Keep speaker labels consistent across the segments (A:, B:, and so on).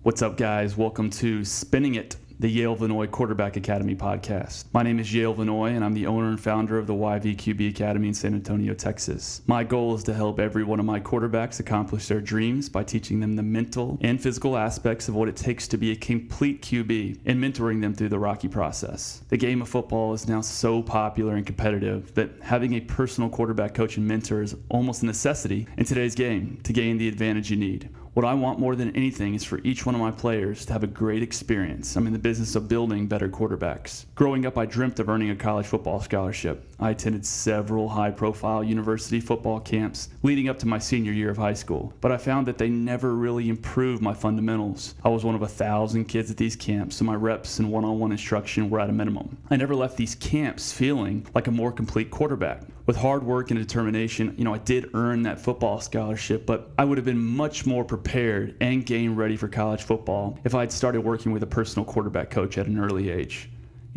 A: What's up, guys? Welcome to Spinning It, the Yale Vannoy Quarterback Academy Podcast. My name is Yale Vannoy, and I'm the owner and founder of the YVQB Academy in San Antonio, Texas. My goal is to help every one of my quarterbacks accomplish their dreams by teaching them the mental and physical aspects of what it takes to be a complete QB and mentoring them through the Rocky process. The game of football is now so popular and competitive that having a personal quarterback coach and mentor is almost a necessity in today's game to gain the advantage you need. What I want more than anything is for each one of my players to have a great experience. I'm in the business of building better quarterbacks. Growing up, I dreamt of earning a college football scholarship. I attended several high-profile university football camps leading up to my senior year of high school, but I found that they never really improved my fundamentals. I was one of 1,000 kids at these camps, so my reps and one-on-one instruction were at a minimum. I never left these camps feeling like a more complete quarterback. With hard work and determination, I did earn that football scholarship, but I would have been much more prepared and game ready for college football if I had started working with a personal quarterback coach at an early age.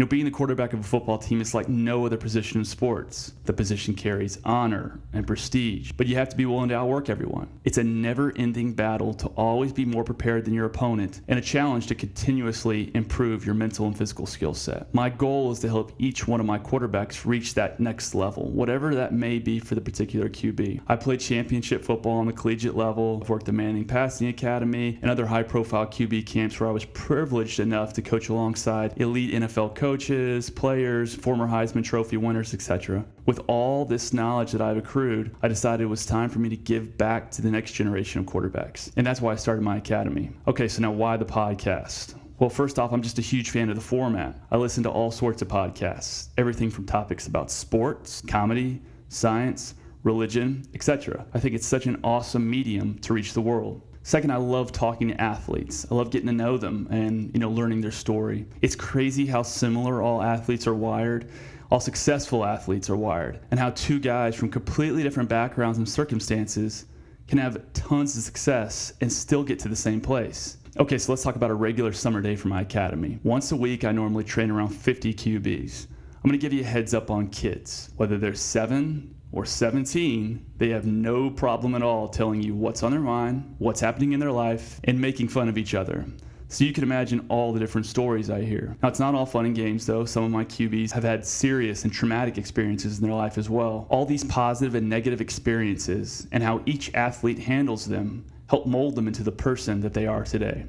A: Being the quarterback of a football team is like no other position in sports. The position carries honor and prestige, but you have to be willing to outwork everyone. It's a never-ending battle to always be more prepared than your opponent and a challenge to continuously improve your mental and physical skill set. My goal is to help each one of my quarterbacks reach that next level, whatever that may be for the particular QB. I played championship football on the collegiate level. I've worked at Manning Passing Academy and other high-profile QB camps where I was privileged enough to coach alongside elite NFL coaches, players, former Heisman Trophy winners, etc. With all this knowledge that I've accrued, I decided it was time for me to give back to the next generation of quarterbacks. And that's why I started my academy. Okay, so now why the podcast? Well, first off, I'm just a huge fan of the format. I listen to all sorts of podcasts, everything from topics about sports, comedy, science, religion, etc. I think it's such an awesome medium to reach the world. Second, I love talking to athletes. I love getting to know them and, learning their story. It's crazy how similar all athletes are wired, all successful athletes are wired, and how two guys from completely different backgrounds and circumstances can have tons of success and still get to the same place. Okay, so let's talk about a regular summer day for my academy. Once a week, I normally train around 50 QBs. I'm going to give you a heads up on kids. Whether they're 7 or 17, they have no problem at all telling you what's on their mind, what's happening in their life, and making fun of each other. So you can imagine all the different stories I hear. Now, it's not all fun and games, though. Some of my QBs have had serious and traumatic experiences in their life as well. All these positive and negative experiences and how each athlete handles them help mold them into the person that they are today.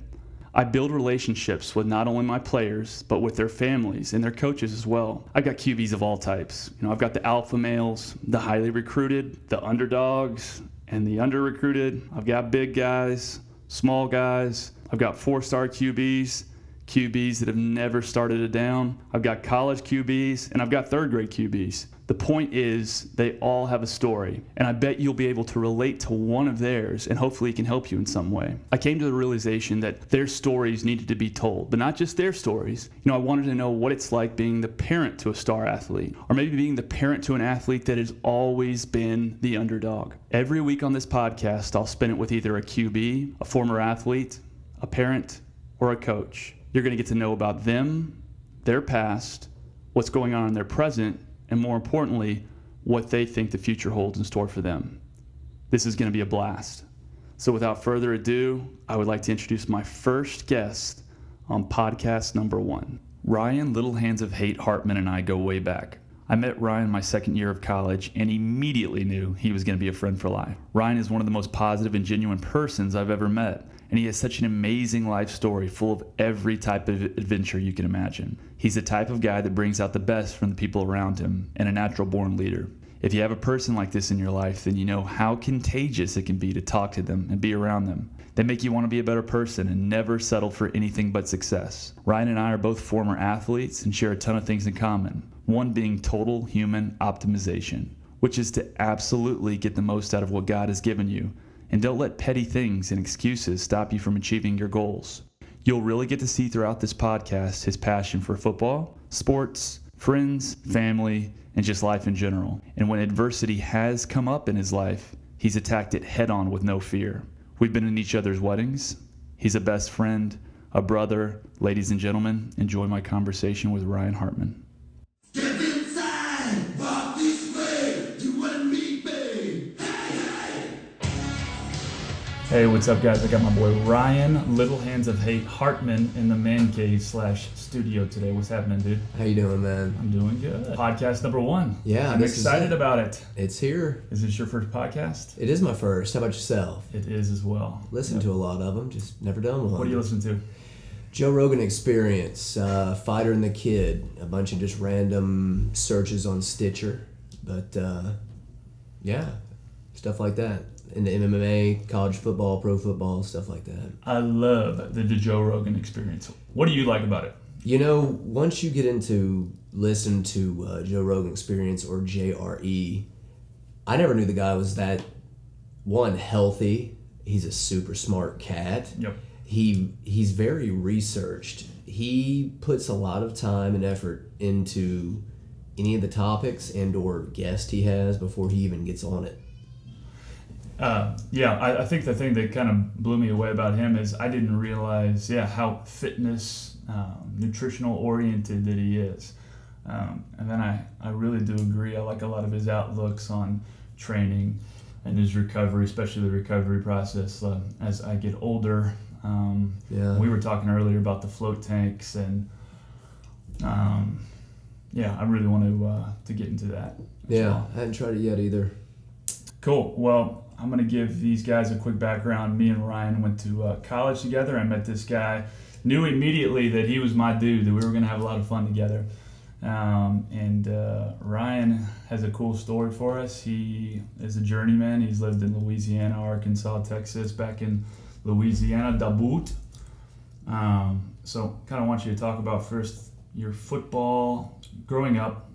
A: I build relationships with not only my players, but with their families and their coaches as well. I've got QBs of all types. I've got the alpha males, the highly recruited, the underdogs, and the under-recruited. I've got big guys, small guys. I've got 4-star QBs, QBs that have never started a down. I've got college QBs, and I've got third-grade QBs. The point is, they all have a story, and I bet you'll be able to relate to one of theirs, and hopefully it can help you in some way. I came to the realization that their stories needed to be told, but not just their stories. I wanted to know what it's like being the parent to a star athlete, or maybe being the parent to an athlete that has always been the underdog. Every week on this podcast, I'll spend it with either a QB, a former athlete, a parent, or a coach. You're going to get to know about them, their past, what's going on in their present, and more importantly, what they think the future holds in store for them. This is going to be a blast. So without further ado, I would like to introduce my first guest on podcast number 1. Ryan Little Hands of Hate Hartman and I go way back. I met Ryan my second year of college and immediately knew he was going to be a friend for life. Ryan is one of the most positive and genuine persons I've ever met, and he has such an amazing life story full of every type of adventure you can imagine. He's the type of guy that brings out the best from the people around him and a natural-born leader. If you have a person like this in your life, then you know how contagious it can be to talk to them and be around them. They make you want to be a better person and never settle for anything but success. Ryan and I are both former athletes and share a ton of things in common. One being total human optimization, which is to absolutely get the most out of what God has given you, and don't let petty things and excuses stop you from achieving your goals. You'll really get to see throughout this podcast his passion for football, sports, friends, family, and just life in general. And when adversity has come up in his life, he's attacked it head on with no fear. We've been in each other's weddings. He's a best friend, a brother. Ladies and gentlemen, enjoy my conversation with Ryan Hartman.
B: Step inside, walk this way, you and me, babe. Hey, hey.
A: Hey, what's up, guys? I got my boy Ryan, Little Hands of Hate Hartman in the man cave / studio today. What's happening, dude?
C: How you doing, man?
A: I'm doing good. Podcast number 1.
C: Yeah,
A: I'm excited about it.
C: It's here.
A: Is this your first podcast?
C: It is my first. How about yourself?
A: It is as well.
C: Listen to a lot of them, just never done one.
A: What do you listen to?
C: Joe Rogan Experience, Fighter and the Kid, a bunch of just random searches on Stitcher, but yeah, stuff like that. Into MMA, college football, pro football, stuff like that.
A: I love the Joe Rogan Experience. What do you like about it?
C: You know, once you get into listen to Joe Rogan Experience or JRE, I never knew the guy was that, one, healthy. He's a super smart cat.
A: Yep.
C: He's very researched. He puts a lot of time and effort into any of the topics and or guest he has before he even gets on it.
A: I think the thing that kind of blew me away about him is I didn't realize, how fitness, nutritional oriented that he is. And then I really do agree. I like a lot of his outlooks on training and his recovery, especially the recovery process as I get older. We were talking earlier about the float tanks, and I really want to get into that.
C: I hadn't tried it yet either.
A: Cool. Well, I'm going to give these guys a quick background. Me and Ryan went to college together. I met this guy, knew immediately that he was my dude, that we were going to have a lot of fun together. Ryan has a cool story for us. He is a journeyman. He's lived in Louisiana, Arkansas, Texas, back in Louisiana, Dabout. So kind of want you to talk about first your football, growing up,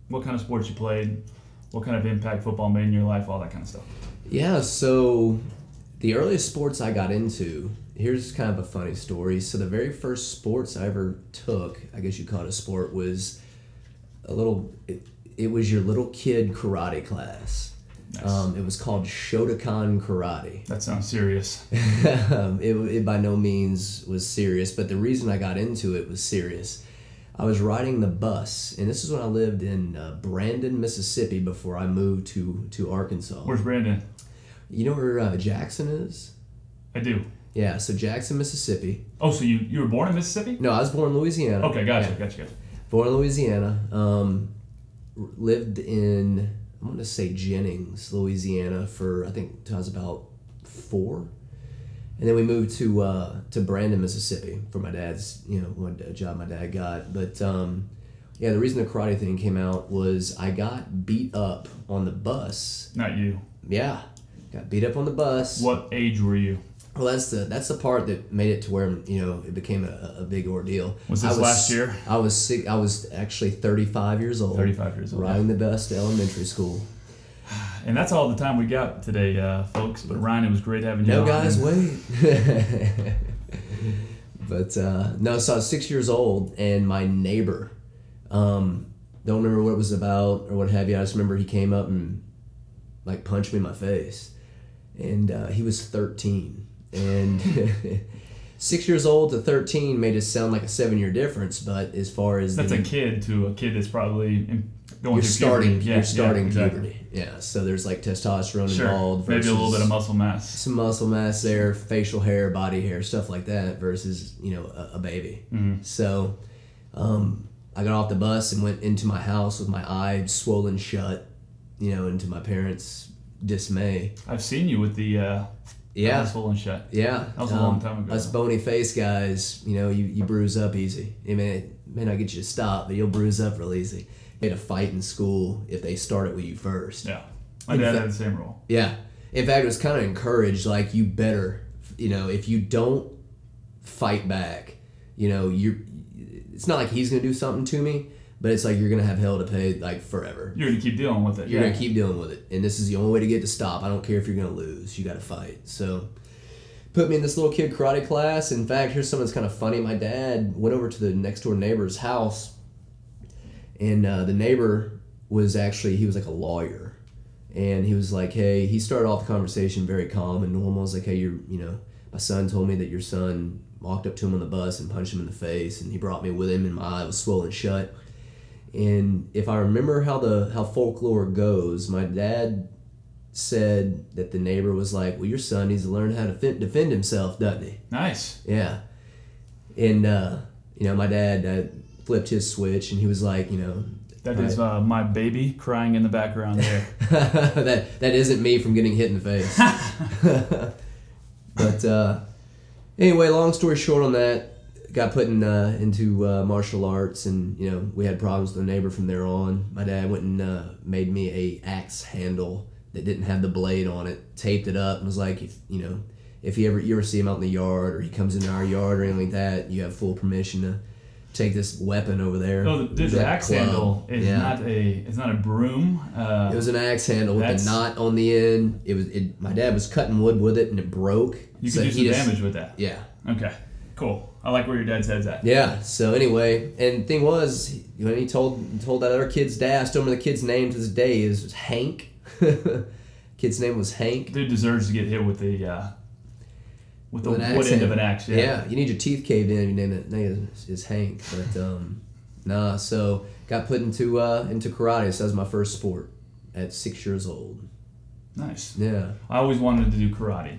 A: what kind of sports you played, what kind of impact football made in your life, all that kind of stuff.
C: Yeah, so the earliest sports I got into, here's kind of a funny story. So the very first sports I ever took, I guess you call it a sport, was it was your little kid karate class. Nice. It was called Shotokan Karate.
A: That sounds serious.
C: It by no means was serious, but the reason I got into it was serious. I was riding the bus, and this is when I lived in Brandon, Mississippi, before I moved to Arkansas.
A: Where's Brandon?
C: You know where Jackson is?
A: I do.
C: Yeah, so Jackson, Mississippi.
A: Oh, so you were born in Mississippi?
C: No, I was born in Louisiana.
A: Okay, gotcha.
C: Born in Louisiana. Lived in, I'm going to say Jennings, Louisiana for, I think, till I was about 4. And then we moved to Brandon, Mississippi for my dad's, one job my dad got. But, the reason the karate thing came out was I got beat up on the bus.
A: Not you.
C: Yeah, got beat up on the bus.
A: What age were you?
C: Well, that's the part that made it to where, it became a big ordeal.
A: Was this last year?
C: I was actually 35 years old.
A: 35 years old.
C: Riding the bus to elementary school.
A: And that's all the time we got today, folks. But Ryan, it was great having you on.
C: No, guys, wait. But, no, so I was 6 years old, and my neighbor, don't remember what it was about or what have you. I just remember he came up and, punched me in my face. And he was 13. And 6 years old to 13 made it sound like a 7-year difference, but as far as...
A: That's a kid to a kid that's probably...
C: You're starting
A: exactly.
C: puberty. Yeah, so there's testosterone involved.
A: Maybe a little bit of muscle mass.
C: Some muscle mass there, facial hair, body hair, stuff like that versus, a baby.
A: Mm-hmm.
C: So I got off the bus and went into my house with my eye swollen shut, into my parents' dismay.
A: I've seen you with the eye swollen shut.
C: Yeah.
A: That was a long time ago.
C: Us bony face guys, you bruise up easy. It may not get you to stop, but you'll bruise up real easy. You had to fight in school if they started with you first.
A: Yeah. My dad had the same rule.
C: Yeah. In fact, it was kind of encouraged, you better, if you don't fight back, it's not like he's going to do something to me, but it's you're going to have hell to pay, forever.
A: You're going to keep dealing with it.
C: You're going to keep dealing with it. And this is the only way to get to stop. I don't care if you're going to lose. You got to fight. So put me in this little kid karate class. In fact, here's something that's kind of funny. My dad went over to the next door neighbor's house, and the neighbor was he was a lawyer. And he was hey, he started off the conversation very calm and normal. He was hey, my son told me that your son walked up to him on the bus and punched him in the face, and he brought me with him, and my eye was swollen shut. And if I remember how folklore goes, my dad said that the neighbor was like, well, your son needs to learn how to defend himself, doesn't he?
A: Nice.
C: Yeah. And, my dad flipped his switch, and he was like,
A: That is my baby crying in the background there.
C: that isn't me from getting hit in the face. But anyway, long story short on that, got put into martial arts, and we had problems with the neighbor from there on. My dad went and made me a axe handle that didn't have the blade on it, taped it up, and was like, if you ever see him out in the yard, or he comes into our yard or anything like that, you have full permission to take this weapon over there.
A: No, the axe handle is not a broom.
C: It was an axe handle with a knot on the end. My dad was cutting wood with it, and it broke.
A: You could do some damage with that.
C: Yeah.
A: Okay. Cool. I like where your dad's head's at.
C: Yeah. So anyway, and the thing was, when he told that other kid's dad, I still remember the kid's name to this day is Hank. Kid's name was Hank.
A: Dude deserves to get hit with the wood end of an axe.
C: Yeah. You need your teeth caved in if your name is Hank. But so got put into karate. So that was my first sport at 6 years old.
A: Nice.
C: Yeah.
A: I always wanted to do karate.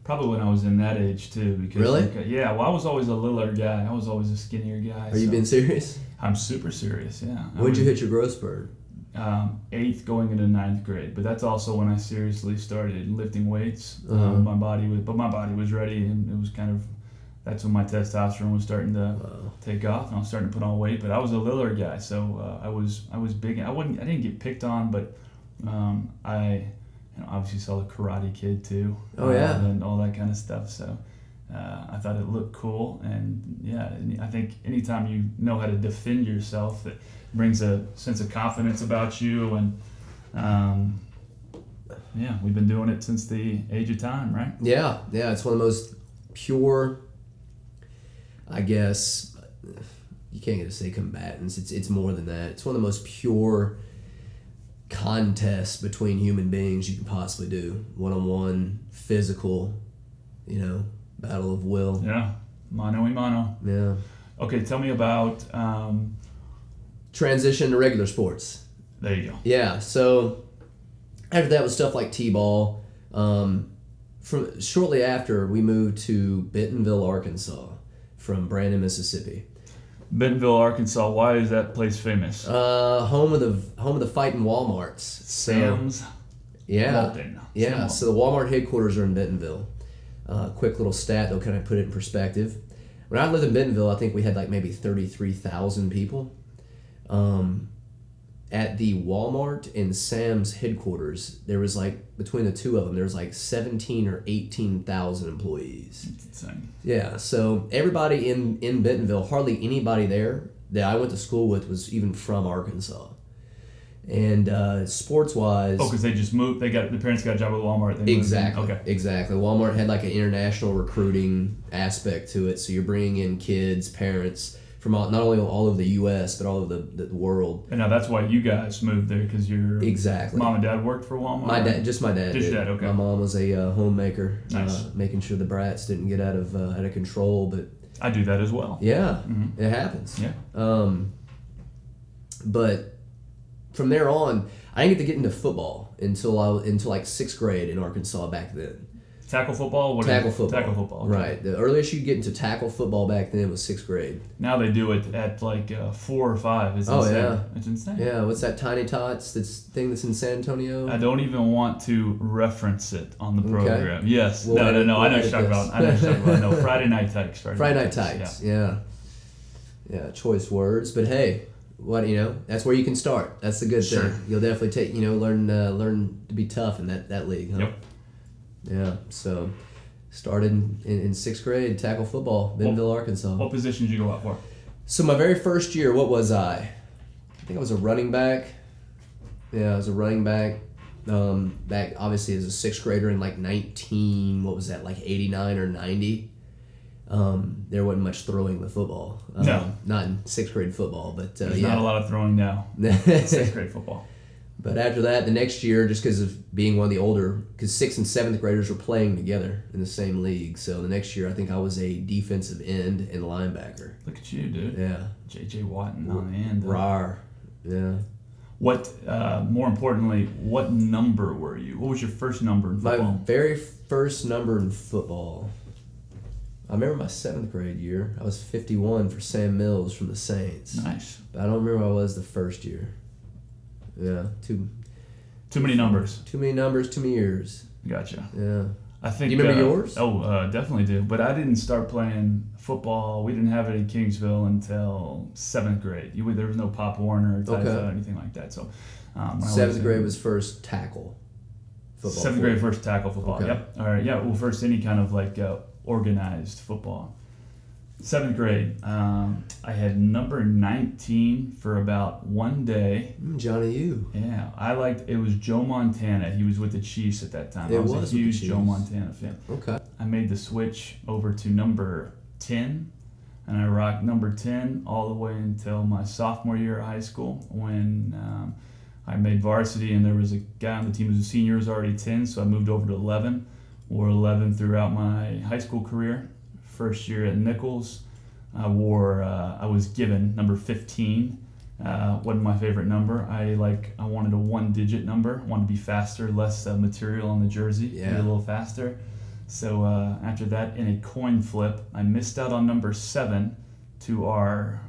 A: Probably when I was in that age too. Because
C: really?
A: I was always a littler guy. I was always a skinnier guy.
C: Are you being serious?
A: I'm super serious. Yeah.
C: When'd you hit your growth spurt?
A: 8th going into 9th grade, but that's also when I seriously started lifting weights. My body was ready, and it was that's when my testosterone was starting to take off, and I was starting to put on weight. But I was a littler guy, so I was big. I didn't get picked on, but I obviously saw the Karate Kid too. And all that kind of stuff. So I thought it looked cool, and I think anytime you know how to defend yourself, it brings a sense of confidence about you, and we've been doing it since the age of time, right? Yeah,
C: it's one of the most pure, I guess, you can't get to say combatants, it's more than that. It's one of the most pure contests between human beings you can possibly do. One-on-one, physical, battle of will.
A: Yeah, mano a mano.
C: Yeah.
A: Okay, tell me about...
C: transition to regular sports.
A: There you go.
C: Yeah, so after that was stuff like t-ball. From shortly after, we moved to Bentonville, Arkansas, from Brandon, Mississippi.
A: Bentonville, Arkansas. Why is that place famous?
C: Home of the fighting Walmarts.
A: Sam's. Walton.
C: Yeah. So the Walmart headquarters are in Bentonville. Quick little stat that'll kind of put it in perspective. When I lived in Bentonville, I think we had like maybe 33,000 people. At the Walmart and Sam's headquarters, there was like, between the two of them, there was like 17 or 18,000 employees.
A: That's insane.
C: Yeah, so everybody in Bentonville, hardly anybody there that I went to school with was even from Arkansas. And sports-wise...
A: Oh, because they just moved, the parents got a job at Walmart.
C: Exactly.
A: Okay.
C: Exactly. Walmart had like an international recruiting aspect to it, so you're bringing in kids, parents... from not only all over the U.S., but all over the world.
A: And now that's why you guys moved there, because your mom and dad worked for Walmart?
C: My dad did.
A: Just your dad, okay.
C: My mom was a homemaker,
A: nice.
C: Making sure the brats didn't get out of control. But
A: I do that as well.
C: Yeah, It happens.
A: Yeah.
C: But from there on, I didn't get to get into football until like 6th grade in Arkansas back then.
A: Tackle football?
C: Tackle football.
A: Tackle football. Okay.
C: Right. The earliest you could get into tackle football back then was 6th grade.
A: Now they do it at like 4 or 5. It's insane.
C: Yeah.
A: It's insane.
C: Yeah. What's that Tiny Tots thing that's in San Antonio?
A: I don't even want to reference it on the program.
C: Okay.
A: Yes.
C: No.
A: I know what you're talking about. No, Friday Night Tykes.
C: Friday Night Tykes. Yeah. Choice words. But hey, that's where you can start. That's the good thing. You'll definitely learn to be tough in that league. Huh?
A: Yep.
C: Yeah. So... started in 6th grade, tackle football, Bentonville, Arkansas.
A: What position did you go out for?
C: So my very first year, what was I? I think I was a running back. Yeah, I was a running back. Back obviously as a 6th grader in like 89 or 90. There wasn't much throwing with football.
A: No.
C: Not in 6th grade football, but
A: There's not a lot of throwing now. 6th grade football.
C: But after that, the next year, just because of being one of the older, because 6th and 7th graders were playing together in the same league. So the next year, I think I was a defensive end and linebacker.
A: Look at you, dude.
C: Yeah.
A: J.J. Watton on the end.
C: Rawr. Yeah.
A: What, more importantly, what number were you? What was your first number in football?
C: My very first number in football. I remember my 7th grade year. I was 51 for Sam Mills from the Saints.
A: Nice.
C: But I don't remember what I was the first year. Yeah,
A: too many numbers.
C: Too many numbers, too many years.
A: Gotcha.
C: Yeah.
A: I think.
C: You remember yours?
A: Oh, definitely do. But I didn't start playing football. We didn't have it in Kingsville until 7th grade. There was no Pop Warner type or anything like that. So,
C: 7th grade was first tackle football.
A: 7th grade first tackle football.
C: Okay.
A: Yep. All right. Yeah. Well, first any kind of like organized football. 7th grade, I had number 19 for about one day.
C: Johnny U.
A: Yeah, it was Joe Montana. He was with the Chiefs at that time. I was a huge Joe Montana fan.
C: Okay.
A: I made the switch over to number 10, and I rocked number 10 all the way until my sophomore year of high school when I made varsity, and there was a guy on the team who was a senior, was already 10, so I moved over to 11. Wore 11 throughout my high school career. First year at Nichols, I was given number 15. Wasn't my favorite number. I wanted a one-digit number. Wanted to be faster, less material on the jersey.
C: Yeah.
A: Be a little faster. So after that, in a coin flip, I missed out on number 7 to our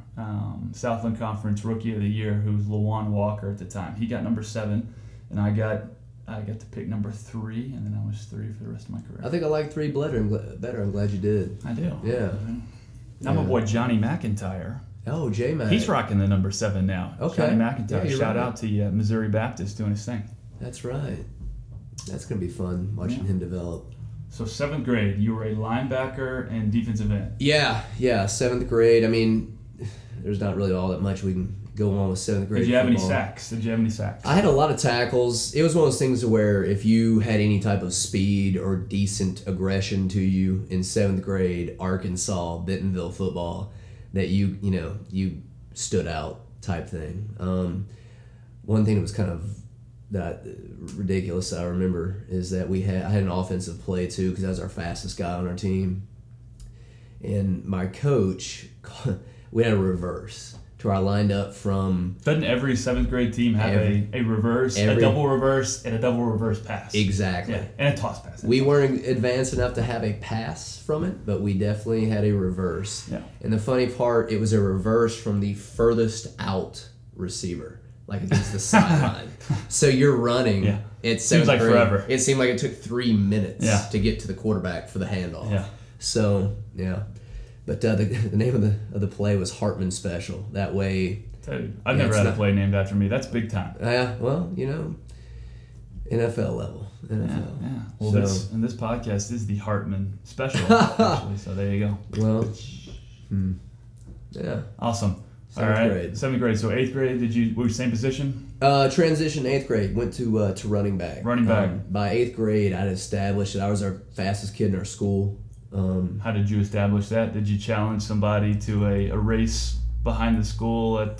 A: Southland Conference Rookie of the Year, who was LaJuan Walker at the time. He got number 7, and I got to pick number 3, and then I was 3 for the rest of my career.
C: I think I like 3 better. I'm glad you did.
A: I do.
C: Yeah.
A: Now my boy Johnny McIntyre.
C: Oh, J-Mac.
A: He's rocking the number 7 now.
C: Okay.
A: Johnny McIntyre.
C: Yeah,
A: Shout
C: right.
A: out to Missouri Baptist doing his thing.
C: That's right. That's going to be fun watching him develop.
A: So 7th grade, you were a linebacker and defensive end.
C: Yeah, 7th grade. I mean, there's not really all that much we can go on with 7th grade
A: Did you have any
C: football.
A: sacks?
C: I had a lot of tackles. It was one of those things where if you had any type of speed or decent aggression to you in 7th grade, Arkansas, Bentonville football, that you stood out type thing. One thing that was kind of that ridiculous I remember is that I had an offensive play too because I was our fastest guy on our team. And my coach, we had a reverse. To where I lined up from...
A: Doesn't every 7th grade team have a reverse, a double reverse, and a double reverse pass?
C: Exactly.
A: Yeah, and a toss pass.
C: We weren't advanced enough to have a pass from it, but we definitely had a reverse.
A: Yeah.
C: And the funny part, it was a reverse from the furthest out receiver, like against the sideline. So you're running.
A: Yeah.
C: It
A: seems like forever.
C: It seemed like it took 3 minutes to get to the quarterback for the handoff.
A: Yeah.
C: So, yeah. But the name of the play was Hartman Special. That way...
A: Dude, I've never had a play named after me. That's big time.
C: Well, NFL level. NFL.
A: Yeah. Well, this podcast is the Hartman Special, actually. So there you go.
C: Well, yeah.
A: Awesome.
C: 7th
A: All right.
C: grade.
A: 7th grade. So 8th grade, were you same position?
C: Transition 8th grade. Went to running back.
A: Running back.
C: By 8th grade, I'd established that I was our fastest kid in our school.
A: How did you establish that? Did you challenge somebody to a race behind the school at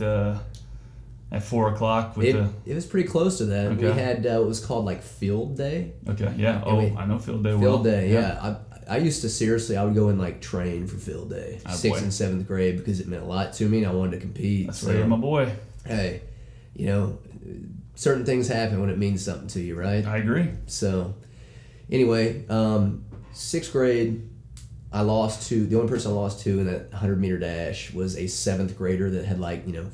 A: 4 o'clock?
C: It was pretty close to that.
A: Okay.
C: We had what was called like field day.
A: Okay, yeah. I know field day well.
C: Field day, yeah. I used to seriously, I would go and like train for field day, 6th and 7th grade, because it meant a lot to me and I wanted to compete.
A: That's right, my boy.
C: Hey, certain things happen when it means something to you, right?
A: I agree.
C: So, anyway, 6th grade, the only person I lost to in that 100-meter dash was a 7th grader that had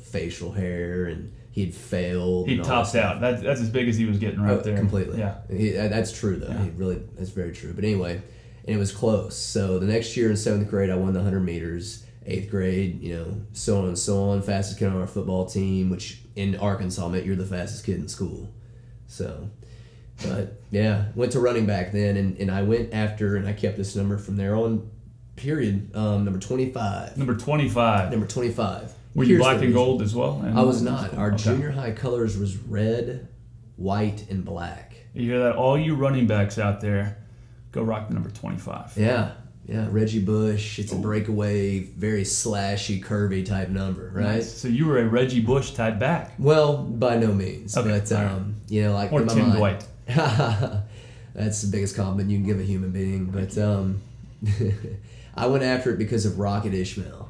C: facial hair and he'd failed.
A: He topped out. That's as big as he was getting right there.
C: Completely.
A: Yeah.
C: That's true though.
A: Yeah.
C: That's very true. But anyway, and it was close. So the next year in 7th grade, I won the 100 meters. 8th grade, so on and so on. Fastest kid on our football team, which in Arkansas meant you're the fastest kid in school. So, but yeah, went to running back then, and I went after, and I kept this number from there on, period, number 25.
A: Number 25.
C: Number 25.
A: Were you black and gold as well?
C: I was not. Our junior high colors was red, white, and black.
A: You hear that? All you running backs out there, go rock the number 25.
C: Yeah. Yeah, Reggie Bush. It's a breakaway, very slashy, curvy type number, right?
A: Nice. So you were a Reggie Bush type back.
C: Well, by no means,
A: okay.
C: But like
A: or
C: in my
A: Tim
C: mind,
A: Dwight.
C: That's the biggest compliment you can give a human being. But I went after it because of Rocket Ishmael.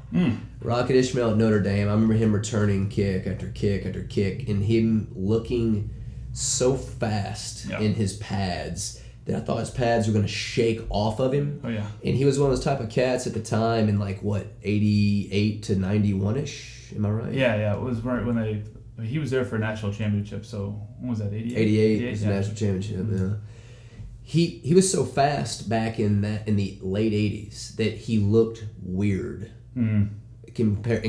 C: Rocket Ishmael at Notre Dame. I remember him returning kick after kick after kick, and him looking so fast in his pads that I thought his pads were going to shake off of him.
A: Oh, yeah.
C: And he was one of those type of cats at the time in 88 to 91-ish. Am I right?
A: Yeah. It was right when he was there for a national championship. So when was that? 88.
C: 88 was the national championship. Yeah. He was so fast back in the late 80s that he looked weird. In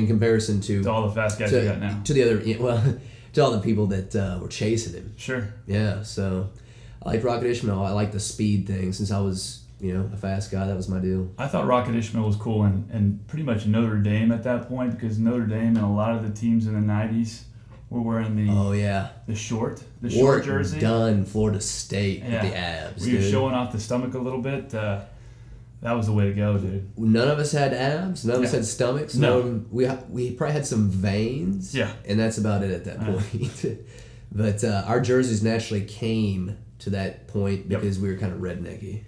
C: comparison to
A: all the fast guys you got now.
C: To the other, to all the people that were chasing him.
A: Sure.
C: Yeah, so I like Rocket Ishmael. I like the speed thing. Since I was, a fast guy, that was my deal.
A: I thought Rocket Ishmael was cool and pretty much Notre Dame at that point, because Notre Dame and a lot of the teams in the 90s were wearing the short jersey.
C: Done Florida State with the abs.
A: Were you showing off the stomach a little bit? That was the way to go, dude.
C: None of us had abs. None of us had stomachs.
A: No.
C: We probably had some veins.
A: Yeah.
C: And that's about it at that point. But our jerseys naturally came to that point because we were kind of rednecky.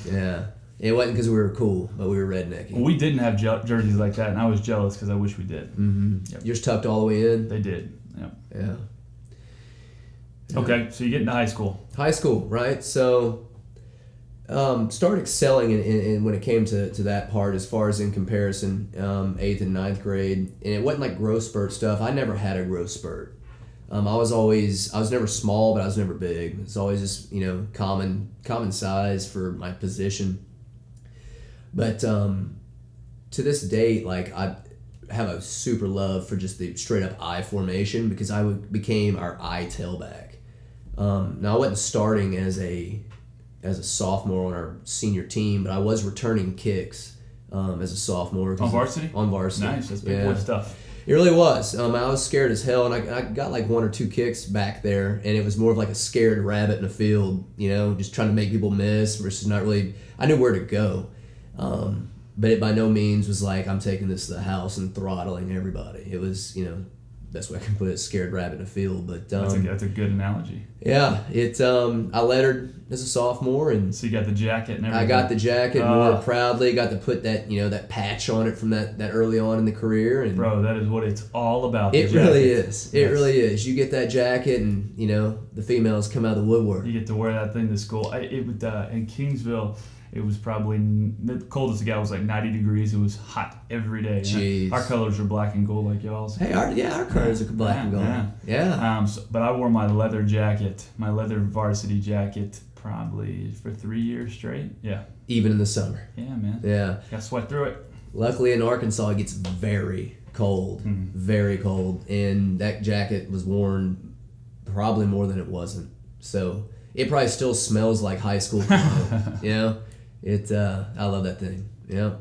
C: Yeah. It wasn't because we were cool, but we were rednecky.
A: Well, we didn't have jerseys like that, and I was jealous because I wish we did.
C: Mm-hmm. Yep. Yours tucked all the way in?
A: They did. Yep.
C: Yeah.
A: Okay, so you get into high school.
C: High school, right? So started excelling in when it came to that part as far as in comparison, 8th and 9th grade. And it wasn't like growth spurt stuff. I never had a growth spurt. I was never small, but I was never big. It's always just, common size for my position. But to this date, I have a super love for just the straight up I formation because I became our I tailback. Now I wasn't starting as a sophomore on our senior team, but I was returning kicks as a sophomore.
A: On varsity?
C: On varsity.
A: Nice, that's big boy stuff.
C: It really was. I was scared as hell, and I got like 1 or 2 kicks back there, and it was more of like a scared rabbit in a field, just trying to make people miss versus not really. I knew where to go, but it by no means was like I'm taking this to the house and throttling everybody. It was, best way I can put it, scared rabbit in a field. But
A: that's a good analogy.
C: Yeah, I lettered as a sophomore, and
A: so you got the jacket and everything.
C: I got the jacket, wore it proudly. Got to put that that patch on it from that early on in the career. And
A: bro, that is what it's all about.
C: It really is. It really is. You get that jacket, and the females come out of the woodwork.
A: You get to wear that thing to school. In Kingsville, it was probably the coldest it got was like 90 degrees. It was hot every day.
C: Jeez.
A: Our colors are black and gold like y'all's.
C: Hey, our colors are black and gold. Yeah.
A: But I wore my leather jacket, my leather varsity jacket, probably for 3 years straight. Yeah.
C: Even in the summer.
A: Yeah, man.
C: Yeah.
A: Got to sweat through it.
C: Luckily in Arkansas, it gets very cold. Very cold. And that jacket was worn probably more than it wasn't. So it probably still smells like high school. I love that thing. Yeah.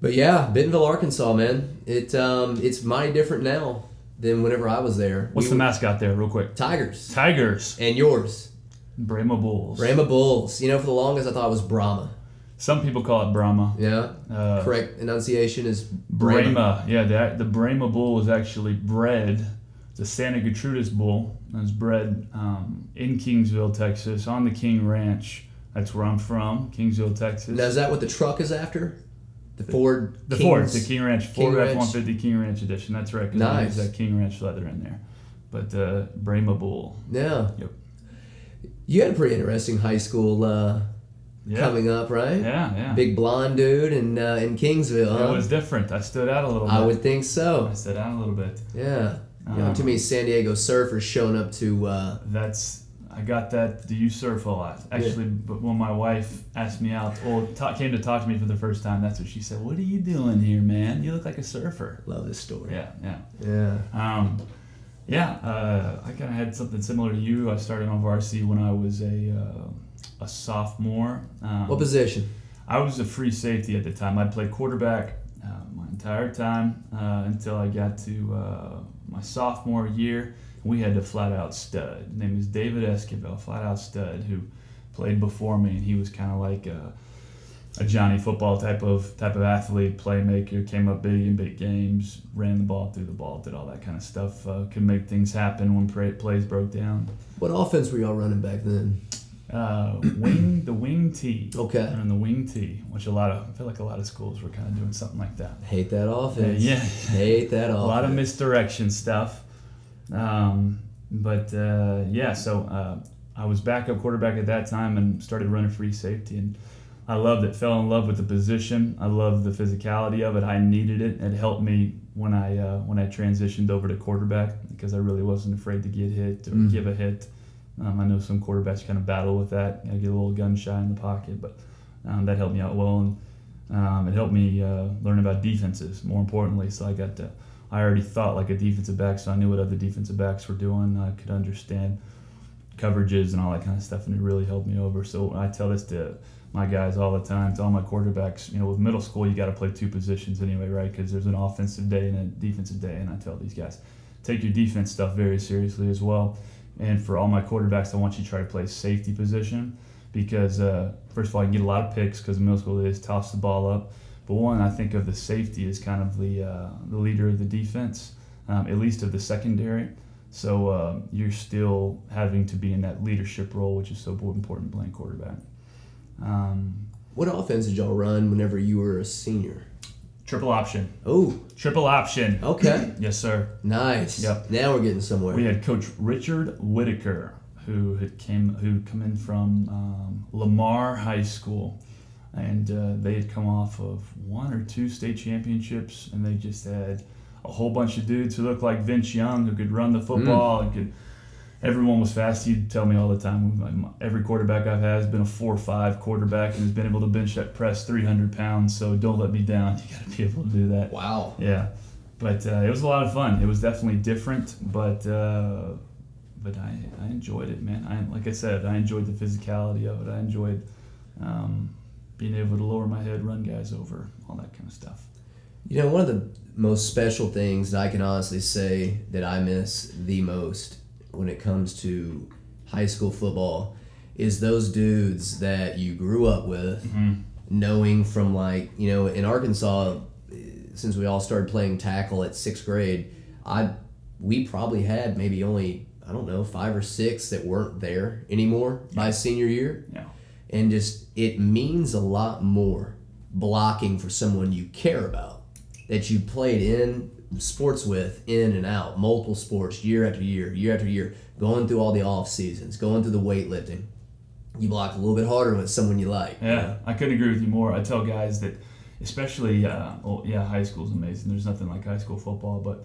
C: But yeah, Bentonville, Arkansas, man. It's mighty different now than whenever I was there.
A: What's the mascot there, real quick?
C: Tigers.
A: And
C: yours?
A: Brahma Bulls.
C: Brahma Bulls. For the longest I thought it was Brahma.
A: Some people call it Brahma.
C: Yeah. Correct enunciation is
A: Brahma. Yeah, the Brahma Bull is actually bred. It's a Santa Gertrudis bull. It's bred in Kingsville, Texas, on the King Ranch. That's where I'm from, Kingsville, Texas.
C: Now, is that what the truck is after? The Ford?
A: The King Ranch, Ford F-150 King Ranch edition. That's right.
C: Nice.
A: There's that King Ranch leather in there. But Brahma Bull.
C: Yeah.
A: Yep.
C: You had a pretty interesting high school coming up, right?
A: Yeah.
C: Big blonde dude in Kingsville, huh?
A: It was different. I stood out a little bit.
C: I would think so.
A: I stood out a little bit.
C: Yeah. Too many San Diego surfers showing up to...
A: I got that. Do you surf a lot? Actually, but when my wife asked me out, came to talk to me for the first time, that's what she said. What are you doing here, man? You look like a surfer.
C: Love this story.
A: Yeah. I kind of had something similar to you. I started on varsity when I was a sophomore.
C: What position?
A: I was a free safety at the time. I played quarterback my entire time until I got to my sophomore year. We had a flat-out stud. His name is David Esquivel, flat-out stud, who played before me, and he was kind of like a Johnny Football type of athlete, playmaker, came up big in big games, ran the ball, threw the ball, did all that kind of stuff, could make things happen when plays broke down.
C: What offense were y'all running back then?
A: The wing tee.
C: Okay.
A: And the wing tee, which I feel like a lot of schools were kind of doing something like that.
C: Hate that offense.
A: Yeah.
C: Hate that offense.
A: A lot of misdirection stuff. So I was backup quarterback at that time and started running free safety, and I loved it. Fell in love with the position. I loved the physicality of it. I needed it. It helped me when I transitioned over to quarterback because I really wasn't afraid to get hit or give a hit. I know some quarterbacks kind of battle with that. I get a little gun shy in the pocket, but that helped me out well, and it helped me learn about defenses more importantly. So I already thought like a defensive back, so I knew what other defensive backs were doing. I could understand coverages and all that kind of stuff, and it really helped me over. So I tell this to my guys all the time, to all my quarterbacks. With middle school, you got to play two positions anyway, right? Because there's an offensive day and a defensive day, and I tell these guys, take your defense stuff very seriously as well. And for all my quarterbacks, I want you to try to play safety position because, first of all, you can get a lot of picks because in middle school they just toss the ball up. But one, I think of the safety as kind of the leader of the defense, at least of the secondary. So you're still having to be in that leadership role, which is so important playing quarterback.
C: What offense did y'all run whenever you were a senior?
A: Triple option.
C: Oh.
A: Triple option.
C: Okay.
A: Yes, sir.
C: Nice.
A: Yep.
C: Now we're getting somewhere.
A: We had Coach Richard Whitaker, who come in from Lamar High School, and they had come off of 1 or 2 state championships, and they just had a whole bunch of dudes who looked like Vince Young, who could run the football and everyone was fast. He'd tell me all the time, every quarterback I've had has been a 4-5 quarterback and has been able to bench that press 300 pounds, so don't let me down. You got to be able to do that.
C: Wow.
A: Yeah. But it was a lot of fun. It was definitely different, but I enjoyed it, man. Like I said, I enjoyed the physicality of it. I enjoyed being able to lower my head, run guys over, all that kind of stuff.
C: One of the most special things that I can honestly say that I miss the most when it comes to high school football is those dudes that you grew up with, knowing from in Arkansas, since we all started playing tackle at 6th grade, we probably had maybe only, 5 or 6 that weren't there anymore by senior year.
A: Yeah.
C: And just, it means a lot more blocking for someone you care about, that you played in sports with, in and out, multiple sports, year after year, going through all the off seasons, going through the weightlifting. You block a little bit harder with someone you like.
A: Yeah, I couldn't agree with you more. I tell guys that, especially, high school's amazing. There's nothing like high school football, but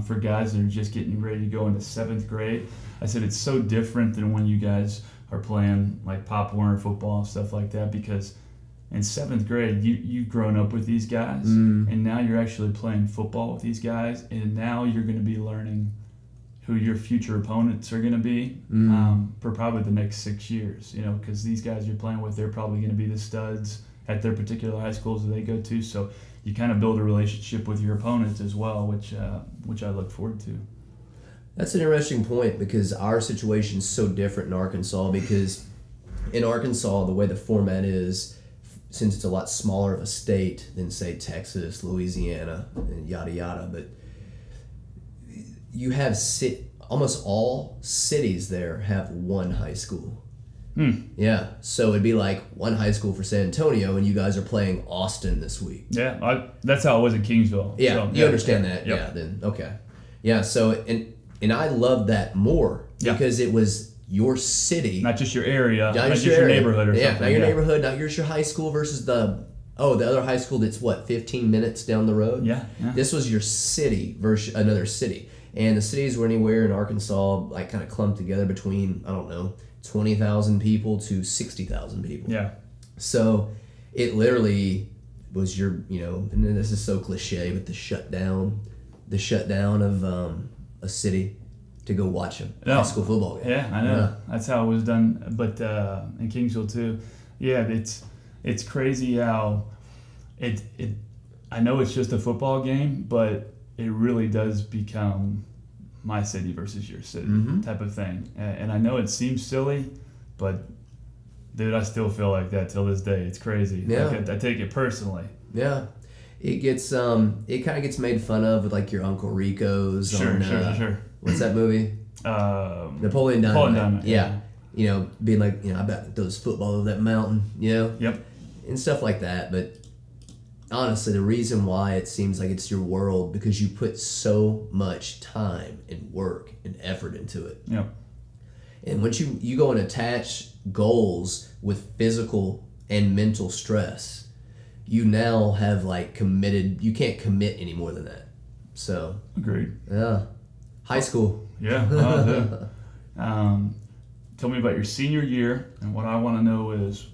A: for guys that are just getting ready to go into 7th grade, I said it's so different than when you guys are playing like Pop Warner football and stuff like that, because in 7th grade, you've grown up with these guys, and now you're actually playing football with these guys, and now you're going to be learning who your future opponents are going to be for probably the next 6 years, because these guys you're playing with, they're probably going to be the studs at their particular high schools that they go to, so you kind of build a relationship with your opponents as well, which I look forward to.
C: That's an interesting point, because our situation is so different in Arkansas, because in Arkansas, the way the format is, since it's a lot smaller of a state than, say, Texas, Louisiana, and yada yada, but you have almost all cities there have one high school. Yeah, so it'd be like one high school for San Antonio, and you guys are playing Austin this week.
A: Yeah, that's how it was in Kingsville.
C: Yeah,
A: so,
C: you understand that.
A: Yep.
C: Yeah, then okay. Yeah, so and I loved that more because it was your city,
A: not just your area,
C: not
A: just your neighborhood or something.
C: Yeah, not your neighborhood, not your high school versus the other high school that's 15 minutes down the road.
A: Yeah.
C: This was your city versus another city, and the cities were anywhere in Arkansas like kind of clumped together between 20,000 people to 60,000 people.
A: Yeah.
C: So it literally was your and this is so cliche, but the shutdown of a city to go watch a high school football game.
A: Yeah, I know. Yeah. That's how it was done. But in Kingsville too, it's crazy how it. I know it's just a football game, but it really does become my city versus your city type of thing. And I know it seems silly, but dude, I still feel like that till this day. It's crazy.
C: Yeah.
A: Like, I take it personally.
C: Yeah. It gets it kind of gets made fun of with like your Uncle Rico's.
A: Sure.
C: What's that movie? Napoleon Dynamite.
A: Napoleon Dynamite.
C: Yeah. you know, being like, you know, I bet those football over that mountain, you know?
A: Yep.
C: And stuff like that. But honestly, the reason why it seems like it's your world, because you put so much time and work and effort into it.
A: Yep.
C: And once you go and attach goals with physical and mental stress, you now have like committed, you can't commit any more than that. So.
A: Agreed.
C: Yeah. High school.
A: Yeah. Tell me about your senior year, and what I want to know is,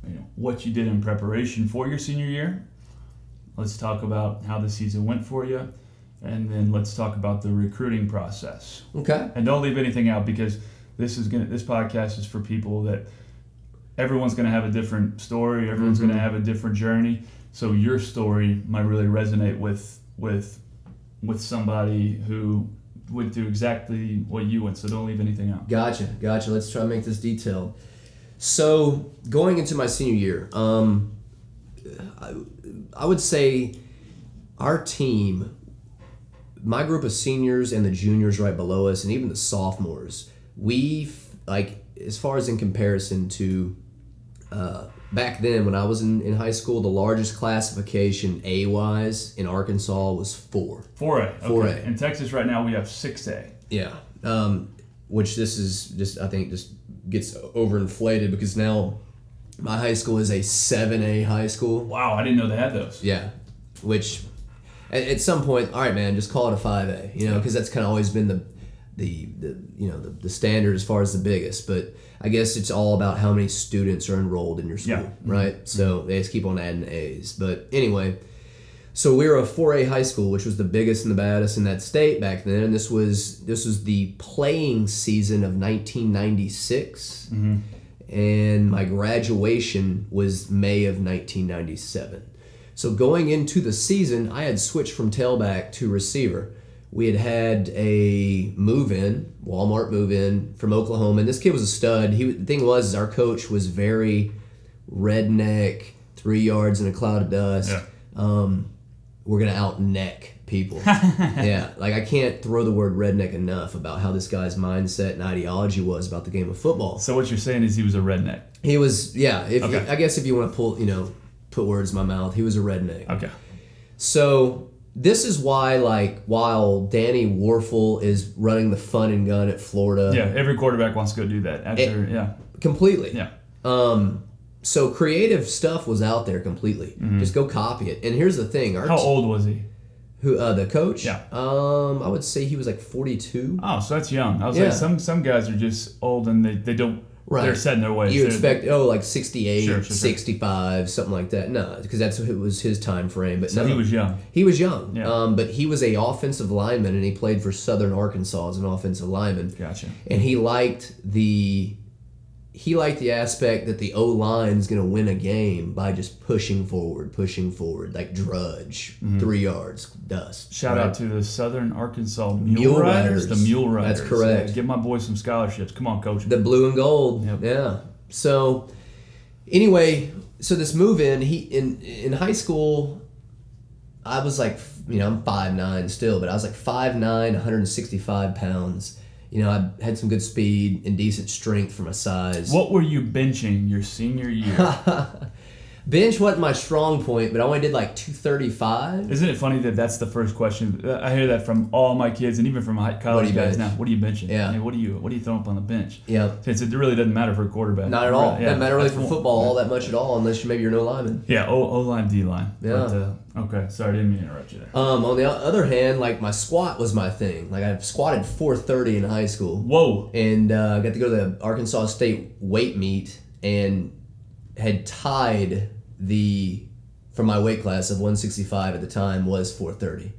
A: you know, what you did in preparation for your senior year. Let's talk about how the season went for you, and then let's talk about the recruiting process.
C: Okay.
A: And don't leave anything out, because this podcast is for people that everyone's going to have a different story, everyone's going to have a different journey. So your story might really resonate with somebody who went through exactly what you went, so don't leave anything out.
C: Gotcha. Let's try to make this detailed. So going into my senior year, I would say our team, my group of seniors and the juniors right below us, and even the sophomores, we, like, as far as in comparison to back then when I was in high school, the largest classification A-wise in Arkansas was 4.
A: 4A.
C: 4A.
A: In Texas right now we have 6A.
C: Yeah. Which this is just, I think, just gets overinflated, because now my high school is a 7A high school.
A: Wow, I didn't know they had those.
C: Yeah. Which at some point, all right, man, just call it a 5A, you know, because that's kind of always been the the standard as far as the biggest. But I guess it's all about how many students are enrolled in your school, right? So they just keep on adding A's. But anyway, so we were a 4A high school, which was the biggest and the baddest in that state back then. And this was the playing season of 1996, and my graduation was May of 1997. So going into the season, I had switched from tailback to receiver. We had a Walmart move-in from Oklahoma, and this kid was a stud. The thing was, our coach was very redneck, 3 yards in a cloud of dust.
A: Yeah.
C: We're going to out-neck people. Yeah, like I can't throw the word redneck enough about how this guy's mindset and ideology was about the game of football.
A: So what you're saying is he was a redneck.
C: He was, yeah.
A: Okay.
C: I guess if you want to put words in my mouth, he was a redneck.
A: Okay.
C: So this is why, like, while Danny Warfel is running the fun and gun at Florida.
A: Yeah, every quarterback wants to go do that.
C: Completely.
A: Yeah.
C: So creative stuff was out there completely. Just go copy it. And here's the thing.
A: How old was he?
C: Who, the coach?
A: Yeah.
C: I would say he was like 42.
A: Oh, so that's young. I was like, some guys are just old and they don't.
C: Right.
A: They're set in their ways.
C: You expect, like 68,
A: Sure.
C: 65, something like that. No, because it was his time frame. But
A: So
C: no,
A: he was young.
C: He was young.
A: Yeah.
C: But he was a offensive lineman, and he played for Southern Arkansas as an offensive lineman.
A: Gotcha.
C: And he liked the aspect that the O-line's going to win a game by just pushing forward, like Drudge, 3 yards, dust.
A: Shout
C: right?
A: out to the Southern Arkansas Mule Riders. The Mule Riders.
C: That's correct.
A: Give my boys some scholarships. Come on, coach.
C: The blue and gold.
A: Yep.
C: Yeah. So anyway, this move-in, in high school, I was like, I'm 5'9" still, but I was like 5'9", 165 pounds. I had some good speed and decent strength for my size.
A: What were you benching your senior year?
C: Bench wasn't my strong point, but I only did like 235.
A: Isn't it funny that that's the first question? I hear that from all my kids and even from college guys now. What are you benching?
C: Yeah.
A: Hey, what are you throwing up on the bench?
C: Yeah.
A: It really doesn't matter for a quarterback.
C: Not at all.
A: Yeah,
C: Doesn't matter really
A: that's
C: for football all that much at all, unless you're no lineman.
A: Yeah, O-line, D-line.
C: Yeah.
A: But, okay, sorry, I didn't mean to interrupt you there.
C: On the other hand, like my squat was my thing. Like I squatted 430 in high school.
A: Whoa.
C: And got to go to the Arkansas State weight meet and had tied from my weight class of 165 at the time was 430.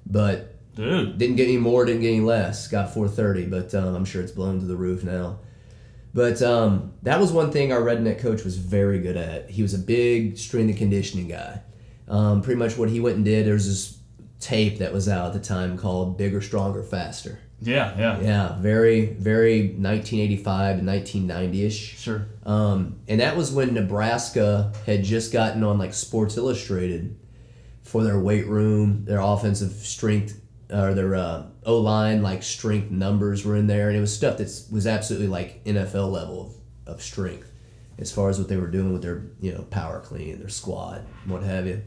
C: But
A: dude,
C: didn't get any more, didn't get any less. Got 430, but I'm sure it's blown to the roof now. But that was one thing our redneck coach was very good at. He was a big strength and conditioning guy. Pretty much what he went and did, there was this tape that was out at the time called Bigger, Stronger, Faster.
A: Yeah.
C: Yeah, very, very 1985 to 1990-ish.
A: Sure.
C: And that was when Nebraska had just gotten on like Sports Illustrated for their weight room, their offensive strength or their O-line like strength numbers were in there, and it was stuff that was absolutely like NFL level of strength as far as what they were doing with their power clean, their squat, what have you.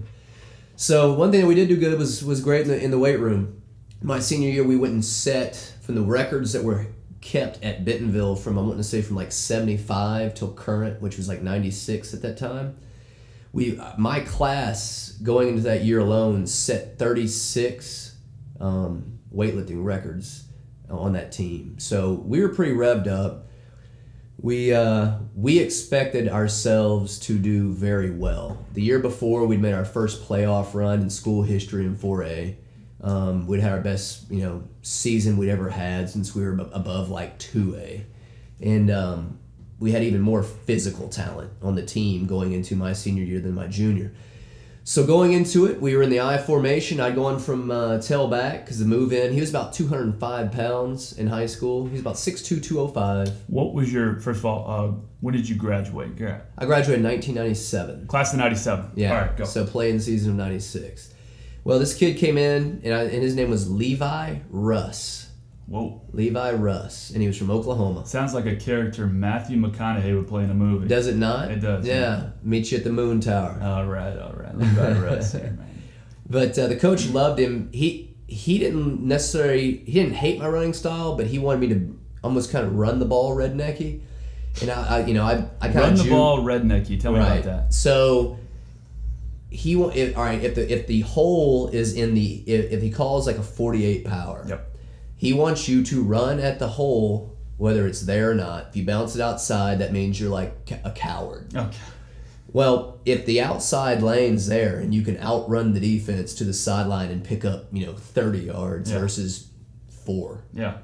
C: So one thing that we did do good was great in the weight room. My senior year, we went and set from the records that were kept at Bentonville from from like 75 till current, which was like 96 at that time. My class going into that year alone set 36 weightlifting records on that team. So we were pretty revved up. We expected ourselves to do very well. The year before, we'd made our first playoff run in school history in 4A. We'd had our best season we'd ever had since we were above like 2A, and we had even more physical talent on the team going into my senior year than my junior. So going into it, we were in the I formation. I'd go on from tailback because the move in. He was about 205 pounds in high school. He was about 6'2", 205.
A: What was your, first of all, when did you graduate?
C: I graduated in 1997.
A: Class of 97.
C: Yeah.
A: All right, go.
C: So playing the season of 96. Well, this kid came in, and his name was Levi Russ.
A: Whoa.
C: Levi Russ, and he was from Oklahoma.
A: Sounds like a character Matthew McConaughey would play in a movie.
C: Does it not?
A: It does.
C: Yeah. Meet you at the Moon Tower.
A: All right. Levi Russ here, man.
C: But the coach loved him. He didn't hate my running style, but he wanted me to almost kind of run the ball rednecky. And I kind of
A: run the ball rednecky. Tell me about that.
C: So if the hole is in if he calls like a 48 power.
A: Yep.
C: He wants you to run at the hole, whether it's there or not. If you bounce it outside, that means you're like a coward.
A: Okay.
C: Well, if the outside lane's there and you can outrun the defense to the sideline and pick up, 30 yards versus 4.
A: Yeah.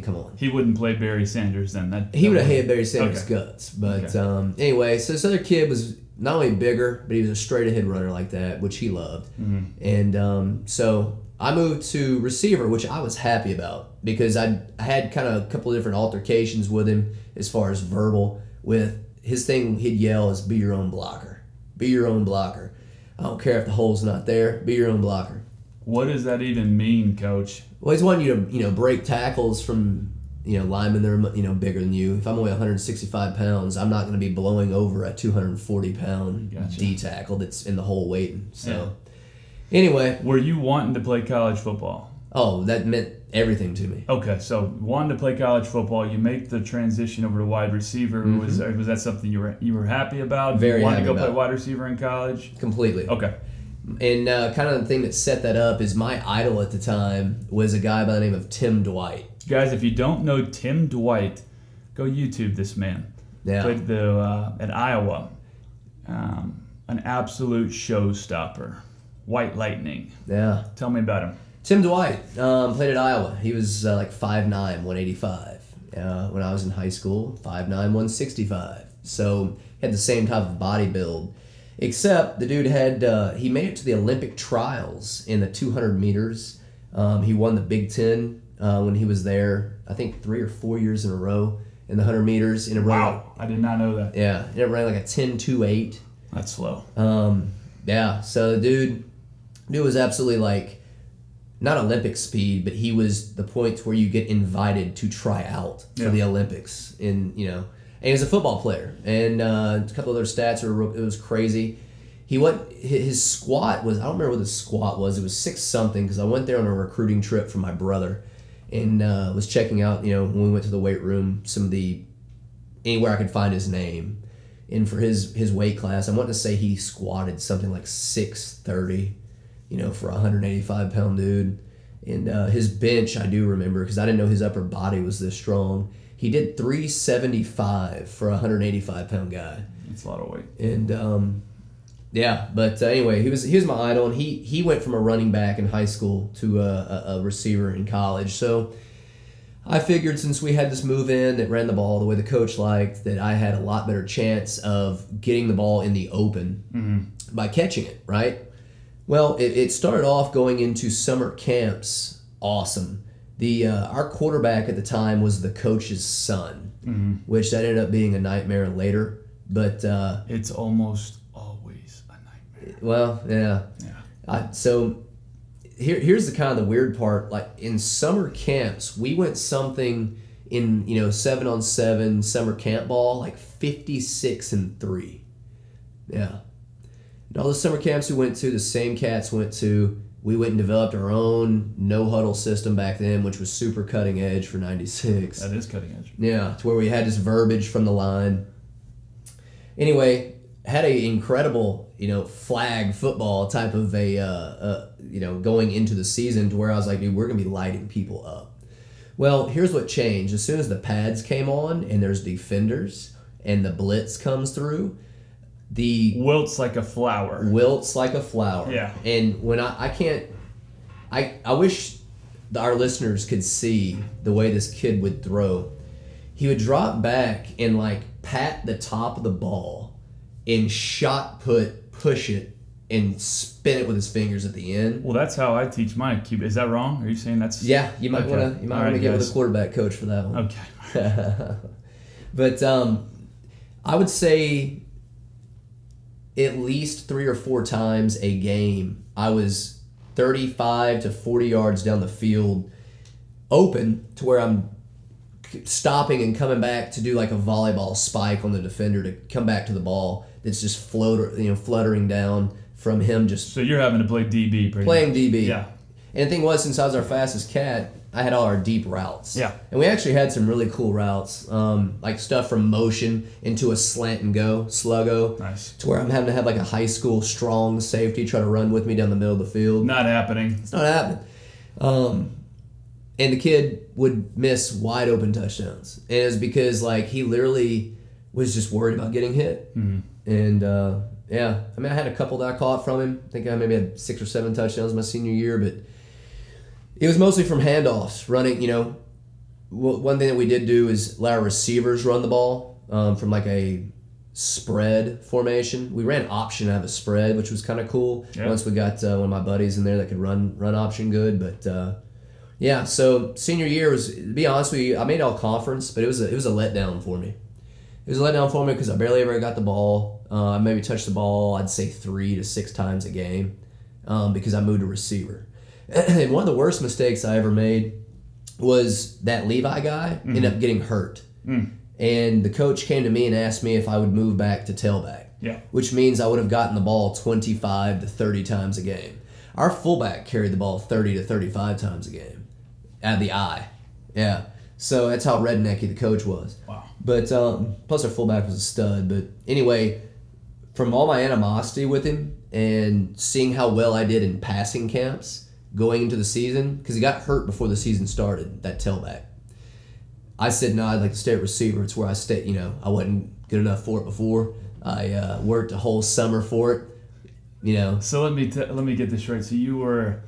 C: Come on.
A: He wouldn't play Barry Sanders then.
C: He would have hated Barry Sanders' guts. But anyway, so this other kid was not only bigger, but he was a straight ahead runner like that, which he loved. Mm-hmm. And so I moved to receiver, which I was happy about because I had kind of a couple of different altercations with him as far as verbal. With his thing, he'd yell is be your own blocker. Be your own blocker. I don't care if the hole's not there. Be your own blocker.
A: What does that even mean, Coach?
C: Well, he's wanting you to break tackles from linemen that are bigger than you. If I'm only 165 pounds, I'm not going to be blowing over a 240 pound D tackle that's in the hole waiting. So. Anyway.
A: Were you wanting to play college football?
C: Oh, that meant everything to me.
A: Okay, so wanting to play college football, you make the transition over to wide receiver. Mm-hmm. Was that something you were happy about?
C: Very
A: happy
C: happy
A: to go
C: about.
A: Play wide receiver in college?
C: Completely.
A: Okay.
C: And kind of the thing that set that up is my idol at the time was a guy by the name of Tim Dwight.
A: Guys, if you don't know Tim Dwight, go YouTube this man.
C: Yeah.
A: Played at Iowa. An absolute showstopper. White Lightning.
C: Yeah.
A: Tell me about him.
C: Tim Dwight played at Iowa. He was like 5'9", 185. When I was in high school, 5'9", 165. So he had the same type of body build. Except the dude he made it to the Olympic trials in the 200 meters. He won the Big Ten when he was there, I think 3 or 4 years in a row in the 100 meters.
A: Wow, I did not know that.
C: Yeah, it ran like a 10.28.
A: That's slow.
C: Yeah, so the dude was absolutely like, not Olympic speed, but he was the point where you get invited to try out for the Olympics. And he was a football player. And a couple other stats, it was crazy. His squat was, I don't remember what the squat was. It was 6 something because I went there on a recruiting trip for my brother and was checking out, when we went to the weight room, anywhere I could find his name. And for his weight class, I want to say he squatted something like 630, for a 185 pound dude. And his bench, I do remember because I didn't know his upper body was this strong. He did 375 for a 185 pound guy.
A: That's a lot of weight.
C: And but anyway, he was my idol, and he went from a running back in high school to a receiver in college. So I figured since we had this move in that ran the ball the way the coach liked, that I had a lot better chance of getting the ball in the open by catching it, right? Well, it started off going into summer camps awesome. Our quarterback at the time was the coach's son, which that ended up being a nightmare later. But
A: it's almost always a nightmare.
C: Well, yeah. So here's the kind of the weird part. Like in summer camps, we went something in 7-on-7 summer camp ball like 56-3. Yeah. And all the summer camps we went to, the same cats went to. We went and developed our own no-huddle system back then, which was super cutting edge for 96.
A: That is cutting edge.
C: Yeah, to where we had this verbiage from the line. Anyway, had a incredible, flag football type of going into the season to where I was like, dude, we're going to be lighting people up. Well, here's what changed. As soon as the pads came on and there's defenders and the blitz comes through, the
A: wilts like a flower.
C: Yeah. And when I wish our listeners could see the way this kid would throw. He would drop back and like pat the top of the ball and push it and spin it with his fingers at the end.
A: Well, that's how I teach my QB. Is that wrong? Are you saying that's...
C: Yeah, you might want to get with a quarterback coach for that one.
A: Okay.
C: But I would say at least 3 or 4 times a game, I was 35 to 40 yards down the field open to where I'm stopping and coming back to do like a volleyball spike on the defender to come back to the ball that's just fluttering down from him just...
A: So you're having to play DB pretty
C: playing
A: much.
C: DB.
A: Yeah.
C: And the thing was, since I was our fastest cat, I had all our deep routes.
A: Yeah.
C: And we actually had some really cool routes, like stuff from motion into a slant and go, sluggo.
A: Nice.
C: To where I'm having to have like a high school strong safety try to run with me down the middle of the field.
A: Not happening.
C: It's not happening. And the kid would miss wide open touchdowns. And it was because like he literally was just worried about getting hit.
A: Mm-hmm. And
C: I had a couple that I caught from him. I think I maybe had 6 or 7 touchdowns my senior year, but it was mostly from handoffs, running, one thing that we did do is let our receivers run the ball from like a spread formation. We ran option out of a spread, which was kind of cool.
A: Yeah.
C: Once we got one of my buddies in there that could run option good. But so senior year was, to be honest with you, I made all conference, but it was a letdown for me. It was a letdown for me because I barely ever got the ball. I maybe touched the ball, I'd say 3 to 6 times a game because I moved to receiver. And one of the worst mistakes I ever made was that Levi guy ended up getting hurt. Mm. And the coach came to me and asked me if I would move back to tailback.
A: Yeah.
C: Which means I would have gotten the ball 25 to 30 times a game. Our fullback carried the ball 30 to 35 times a game out of the eye. Yeah. So that's how rednecky the coach was.
A: Wow.
C: But plus our fullback was a stud. But anyway, from all my animosity with him and seeing how well I did in passing camps going into the season, because he got hurt before the season started, that tailback. I said, no, I'd like to stay at receiver. It's where I stayed. I wasn't good enough for it before. I worked a whole summer for it.
A: So let me get this straight. So you were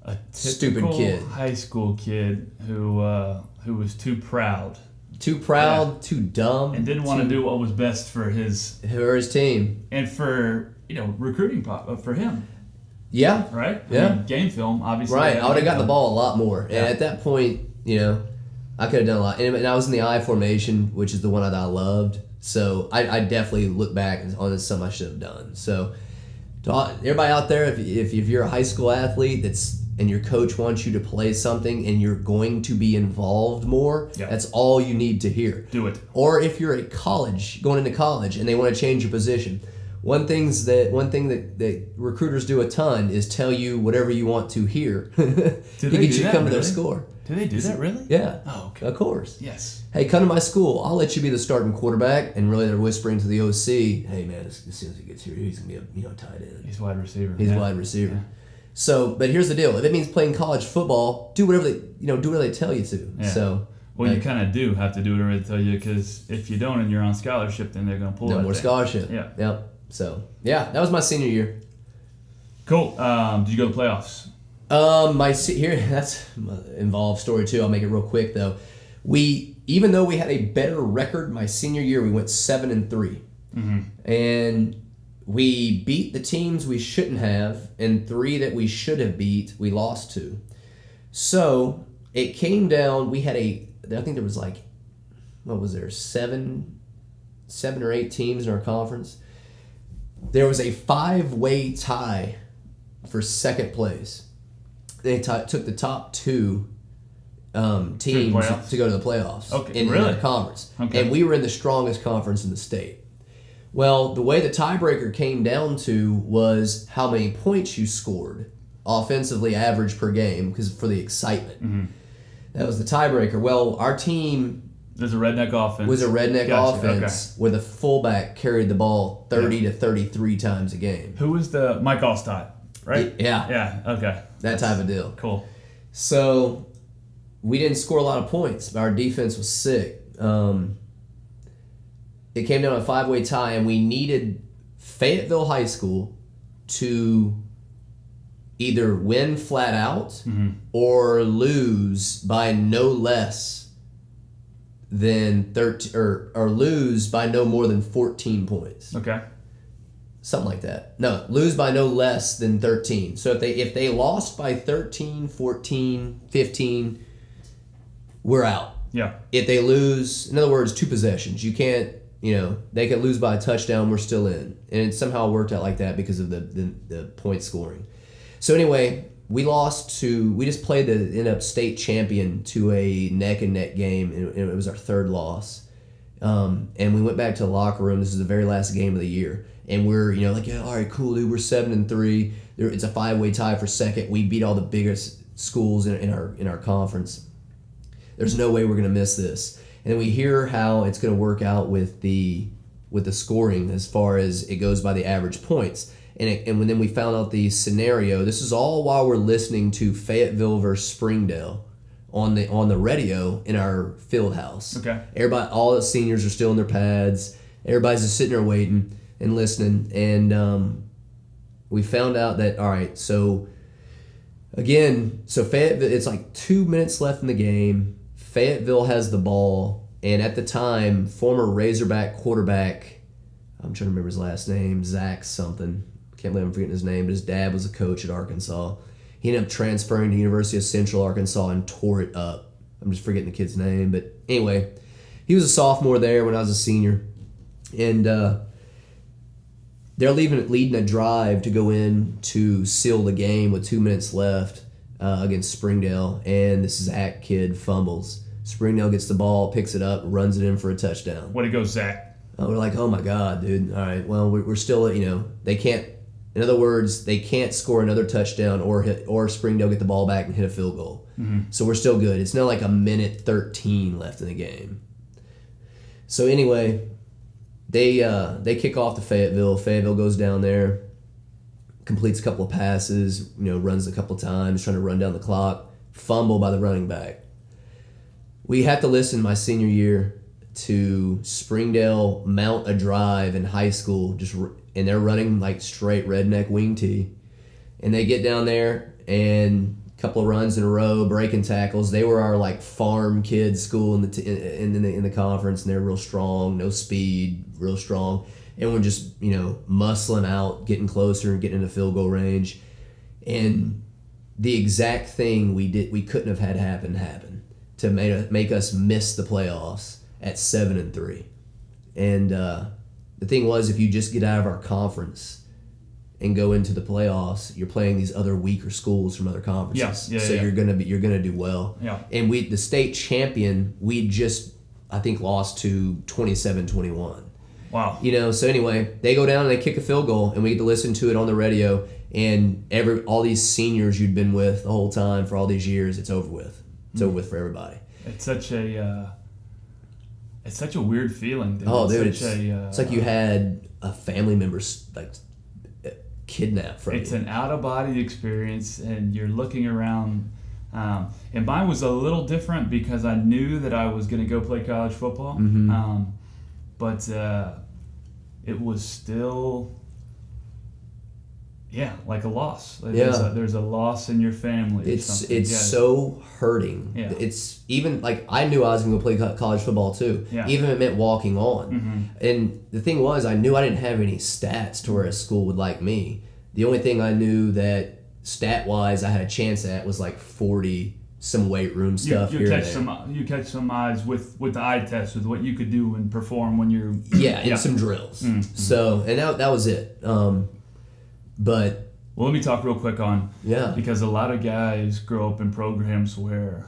A: a
C: stupid
A: typical
C: kid,
A: high school kid who was too proud,
C: too dumb,
A: and didn't want to do what was best for his
C: team
A: and for recruiting for him.
C: Yeah.
A: Right?
C: Yeah.
A: I mean, game film, obviously.
C: Right. I would have gotten the ball a lot more.
A: Yeah.
C: And at that point, I could have done a lot. And I was in the I formation, which is the one that I loved. So I definitely look back on this something I should have done. So to everybody out there, if you're a high school athlete and your coach wants you to play something and you're going to be involved more, that's all you need to hear.
A: Do it.
C: Or if you're going into college and they want to change your position, one thing that recruiters do a ton is tell you whatever you want to hear to get you to come to their score.
A: Do they do that really?
C: Yeah.
A: Oh, okay.
C: Of course.
A: Yes.
C: Hey, come to my school. I'll let you be the starting quarterback. And really, they're whispering to the OC, "Hey, man, as soon as he gets here, he's gonna be a tight end.
A: He's wide receiver.
C: He's wide receiver." Yeah. So, but here's the deal: if it means playing college football, do whatever they tell you to.
A: Yeah.
C: So.
A: Well, you kind of do have to do whatever they tell you, because if you don't and you're on scholarship, then they're gonna pull
C: no more scholarship.
A: Yeah.
C: Yep. So that was my senior year.
A: Cool. Did you go to the playoffs?
C: That's an involved story too. I'll make it real quick though. Even though we had a better record my senior year, we went 7-3,
A: mm-hmm.
C: and we beat the teams we shouldn't have, and 3 that we should have beat, we lost to. So it came down. We had I think there was like, what was there, 7 or 8 teams in our conference. There was a 5-way tie for second place. they took the top two teams to go to the playoffs in the conference. Okay. And we were in the strongest conference in the state. Well, the way the tiebreaker came down to was how many points you scored offensively average per game, because for the excitement. Mm-hmm. That was the tiebreaker. Well, our team
A: was a redneck
C: offense where the fullback carried the ball 30 to 33 times a game.
A: Who was the Mike Allstott, right?
C: Yeah.
A: Yeah, okay.
C: That type of deal.
A: Cool.
C: So we didn't score a lot of points, but our defense was sick. It came down to a 5-way tie, and we needed Fayetteville High School to either win flat out or lose by no less than 13, or lose by no more than 14 points.
A: Okay.
C: Something like that. No, lose by no less than 13. So if they lost by 13, 14, 15, we're out.
A: Yeah.
C: If they lose, in other words, 2 possessions, you can't, they could lose by a touchdown, we're still in. And it somehow worked out like that because of the point scoring. So anyway, we just played the end-up state champion to a neck-and-neck game, and it was our 3rd loss. And we went back to the locker room. This is the very last game of the year. And we're, all right, cool, dude, we're 7-3. It's a 5-way tie for second. We beat all the biggest schools in our conference. There's no way we're going to miss this. And then we hear how it's going to work out with the scoring as far as it goes by the average points. And then we found out the scenario. This is all while we're listening to Fayetteville versus Springdale on the radio in our field house.
A: Okay.
C: Everybody, all the seniors are still in their pads. Everybody's just sitting there waiting and listening. And we found out that, all right, so Fayetteville, it's like 2 minutes left in the game. Fayetteville has the ball, and at the time, former Razorback quarterback, I'm trying to remember his last name, Zach something. Can't believe I'm forgetting his name, but his dad was a coach at Arkansas. He ended up transferring to University of Central Arkansas and tore it up. I'm just forgetting the kid's name, but anyway, he was a sophomore there when I was a senior, and they're leading a drive to go in to seal the game with 2 minutes left against Springdale, and this Zach kid fumbles. Springdale gets the ball, picks it up, runs it in for a touchdown.
A: Way to go, Zach.
C: We're like, oh my God, dude. All right, well, we're still, they can't, in other words, they can't score another touchdown or Springdale get the ball back and hit a field goal. Mm-hmm. So we're still good. It's now like a minute 13 left in the game. So anyway, they kick off to Fayetteville. Fayetteville goes down there, completes a couple of passes, runs a couple of times, trying to run down the clock, fumble by the running back. We had to listen my senior year to Springdale mount a drive in high school, and they're running like straight redneck wing tee, and they get down there and a couple of runs in a row, breaking tackles. They were our like farm kids school in the conference, and they're real strong, no speed, real strong, and we're just muscling out, getting closer and getting into field goal range, and the exact thing we couldn't have had happen to make us miss the playoffs at 7-3. And the thing was, if you just get out of our conference and go into the playoffs, you're playing these other weaker schools from other conferences.
A: Yeah,
C: so you're gonna do well.
A: Yeah.
C: And the state champion, we just I think lost to 27-21.
A: Wow.
C: So anyway, they go down and they kick a field goal, and we get to listen to it on the radio. And all these seniors you'd been with the whole time for all these years, it's over with. It's over with for everybody.
A: It's such a weird feeling, dude.
C: Oh, dude, it's like you had a family member like kidnapped from you.
A: It's an out-of-body experience, and you're looking around. And mine was a little different because I knew that I was going to go play college football. Mm-hmm. But it was still... like a loss. There's a loss in your family.
C: It's so hurting.
A: Yeah.
C: It's even like I knew I was going to play college football too.
A: Yeah.
C: Even if it meant walking on.
A: Mm-hmm.
C: And the thing was, I knew I didn't have any stats to where a school would like me. The only thing I knew that stat wise I had a chance at was like 40 some weight room stuff.
A: You catch some eyes with the eye test with what you could do and perform when you're
C: some drills.
A: Mm-hmm.
C: So and that was it. But
A: Well, let me talk real quick on
C: Yeah.
A: because a lot of guys grow up in programs where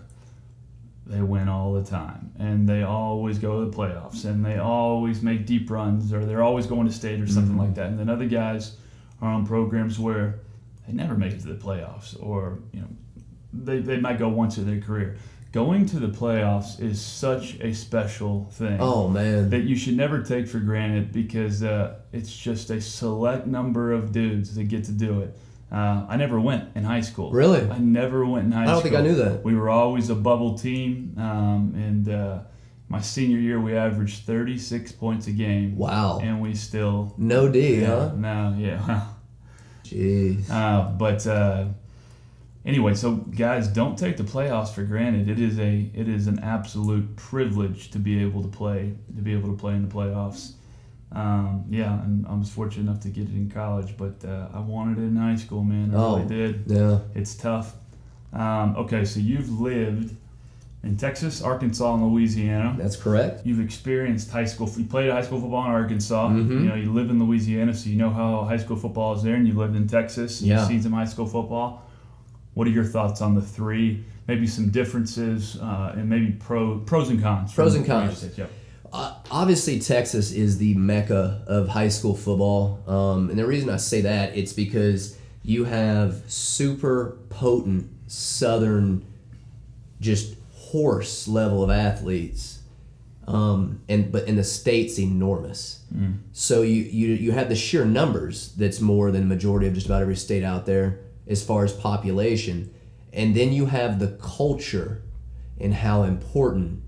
A: they win all the time and they always go to the playoffs and they always make deep runs or they're always going to state or something like that. And then other guys are on programs where they never make it to the playoffs or they might go once in their career. Going to the playoffs is such a special thing.
C: Oh, man.
A: That you should never take for granted because it's just a select number of dudes that get to do it. I never went in high school.
C: Really?
A: I never went in high school.
C: I don't think I knew that.
A: We were always a bubble team, and my senior year we averaged 36 points a game.
C: Wow.
A: And we still...
C: No D, huh?
A: No, yeah.
C: Jeez.
A: Anyway, so guys, don't take the playoffs for granted. It is an absolute privilege to be able to play in the playoffs. And I was fortunate enough to get it in college, but I wanted it in high school, man. I really did.
C: Yeah.
A: It's tough. Okay, so you've lived in Texas, Arkansas, and Louisiana.
C: That's correct.
A: You've experienced high school. You played high school football in Arkansas.
C: Mm-hmm.
A: You live in Louisiana, so you know how high school football is there, and you lived in Texas. And
C: Yeah.
A: You've seen some high school football. What are your thoughts on the three? Maybe some differences and maybe pros and cons.
C: Pros and cons.
A: Yep.
C: Obviously, Texas is the mecca of high school football. And the reason I say that, it's because you have super potent Southern, just horse level of athletes. And the state's enormous. So you have the sheer numbers that's more than the majority of just about every state out there as far as population. And then you have the culture and how important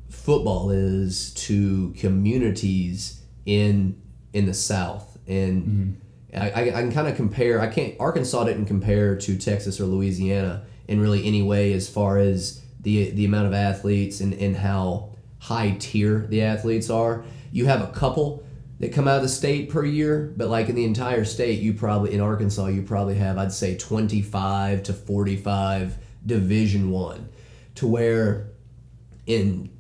C: football is to communities in the South. And I can kind of compare. Arkansas didn't compare to Texas or Louisiana in really any way as far as the amount of athletes and how high tier the athletes are. You have a couple that come out of the state per year, but like in the entire state, in Arkansas, you probably have, I'd say, 25 to 45 Division I, to where in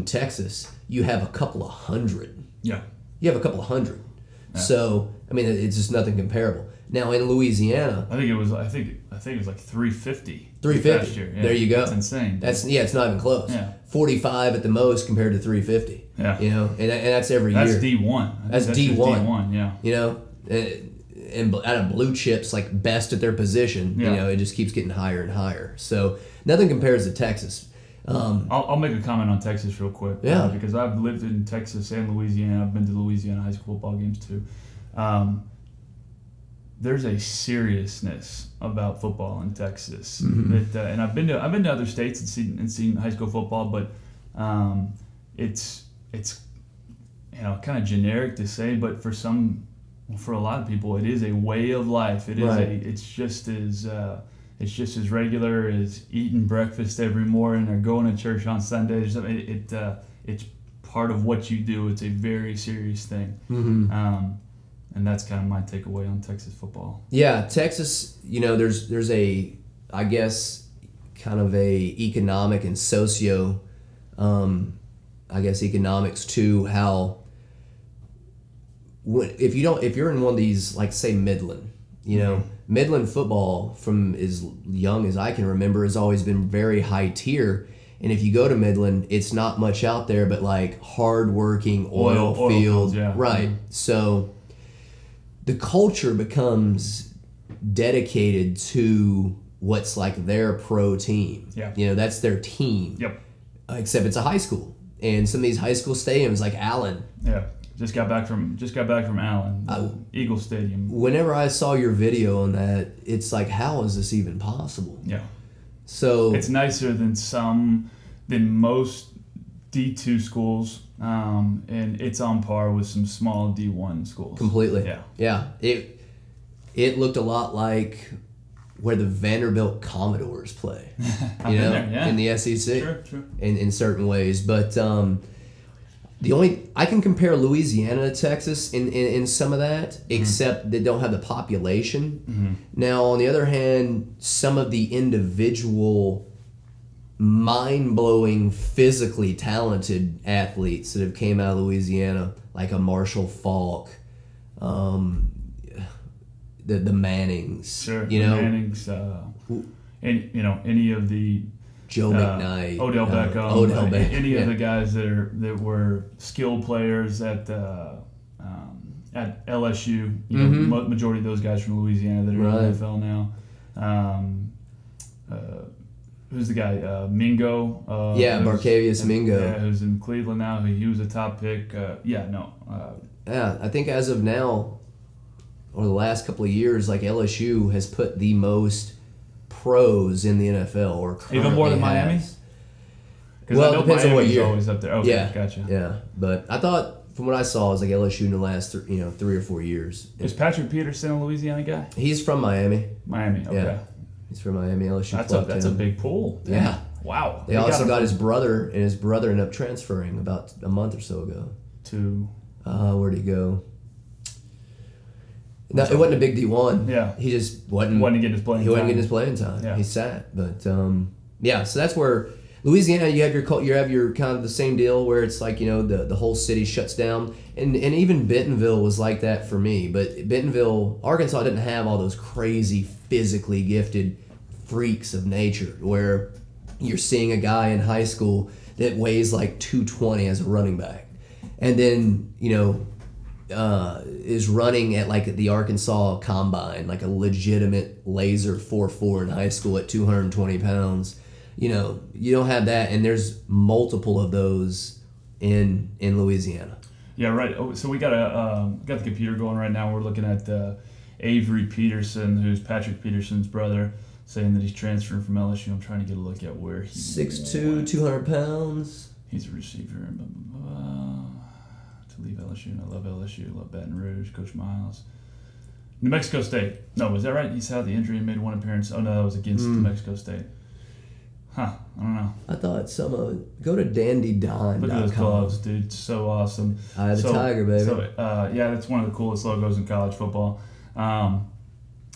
C: Texas, you have a couple of hundred.
A: Yeah.
C: You have a couple of hundred.
A: Yeah.
C: So, I mean, it's just nothing comparable. Now in Louisiana,
A: I think it was like 350.
C: 350.
A: Last year. Yeah.
C: There you go.
A: That's insane.
C: It's not even close.
A: Yeah.
C: 45 at the most compared to 350.
A: Yeah.
C: And that's every
A: That's
C: year.
A: D1.
C: That's
A: just
C: D1.
A: D1, yeah.
C: And out of blue chips, like best at their position,
A: Yeah.
C: it just keeps getting higher and higher. So nothing compares to Texas.
A: I'll make a comment on Texas real quick.
C: Yeah.
A: Because I've lived in Texas and Louisiana. I've been to Louisiana high school football games too. There's a seriousness about football in Texas that, and I've been to other states and seen high school football, but it's kind of generic to say, but for a lot of people, it is a way of life. It is
C: Right.
A: it's just as regular as eating breakfast every morning or going to church on Sundays. It's part of what you do. It's a very serious thing. And that's kind of my takeaway on Texas football.
C: Yeah, Texas, there's a, I guess, kind of a economic and socio, economics to how, if you're in one of these, like say Midland, Midland football from as young as I can remember has always been very high tier. And if you go to Midland, it's not much out there but like hard-working oil field.
A: Fields, yeah.
C: Right. So the culture becomes dedicated to what's like their pro team.
A: Yeah.
C: That's their team.
A: Yep.
C: Except it's a high school. And some of these high school stadiums like Allen.
A: Yeah. Just got back from Allen, Eagle Stadium.
C: Whenever I saw your video on that, it's like, how is this even possible?
A: Yeah.
C: So
A: it's nicer than most D2 schools, and it's on par with some small D1 schools.
C: Completely.
A: Yeah.
C: Yeah. It looked a lot like where the Vanderbilt Commodores play. In the SEC.
A: True.
C: In certain ways. But I can compare Louisiana to Texas in some of that, except they don't have the population. Now, on the other hand, some of the individual mind-blowing, physically talented athletes that have came out of Louisiana, like a Marshall Falk, the Mannings.
A: Sure.
C: You
A: the
C: know,
A: Mannings. Any of the
C: Joe McKnight,
A: Odell Beckham, any
C: yeah.
A: of the guys that were skilled players at LSU. You know, majority of those guys from Louisiana that are in the NFL now. Who's the guy? Mingo.
C: Barcavius Mingo.
A: Yeah, who's in Cleveland now. He was a top pick.
C: I think as of now, or the last couple of years, like LSU has put the most pros in the NFL, or
A: even more than Miami.
C: Well, it depends on what year.
A: Always up there. Okay,
C: yeah,
A: gotcha.
C: Yeah, but I thought from what I saw, it was like LSU in the last 3 or 4 years.
A: Is Patrick Peterson a Louisiana guy?
C: He's from Miami.
A: Miami. Okay.
C: Yeah. He's from Miami. LSU.
A: That's a big pool.
C: Yeah.
A: Wow.
C: They also got his brother, and his brother ended up transferring about a month or so ago.
A: To
C: where'd he go? No, it wasn't a big D1.
A: Yeah.
C: He just wasn't
A: getting his playing time.
C: He wasn't getting his playing time.
A: Yeah.
C: He sat. But so that's where Louisiana, you have your kind of the same deal where it's like, the whole city shuts down. And even Bentonville was like that for me. But Bentonville, Arkansas didn't have all those crazy physically gifted freaks of nature where you're seeing a guy in high school that weighs like 220 as a running back. And then, is running at like the Arkansas Combine, like a legitimate laser 4.4 in high school at 220 pounds. You don't have that, and there's multiple of those in Louisiana.
A: Yeah, right. So we got the computer going right now. We're looking at Avery Peterson, who's Patrick Peterson's brother, saying that he's transferring from LSU. I'm trying to get a look at where he
C: 6'2", 200 pounds.
A: He's a receiver. To leave LSU, and I love LSU. I love Baton Rouge, Coach Miles. New Mexico State. No, is that right? He's had the injury and made one appearance. Oh, no, that was against New Mexico State. Huh, I don't know.
C: I thought go to dandydon.com.
A: Look at those gloves, dude. So awesome.
C: Eye of the tiger, baby.
A: So, that's one of the coolest logos in college football.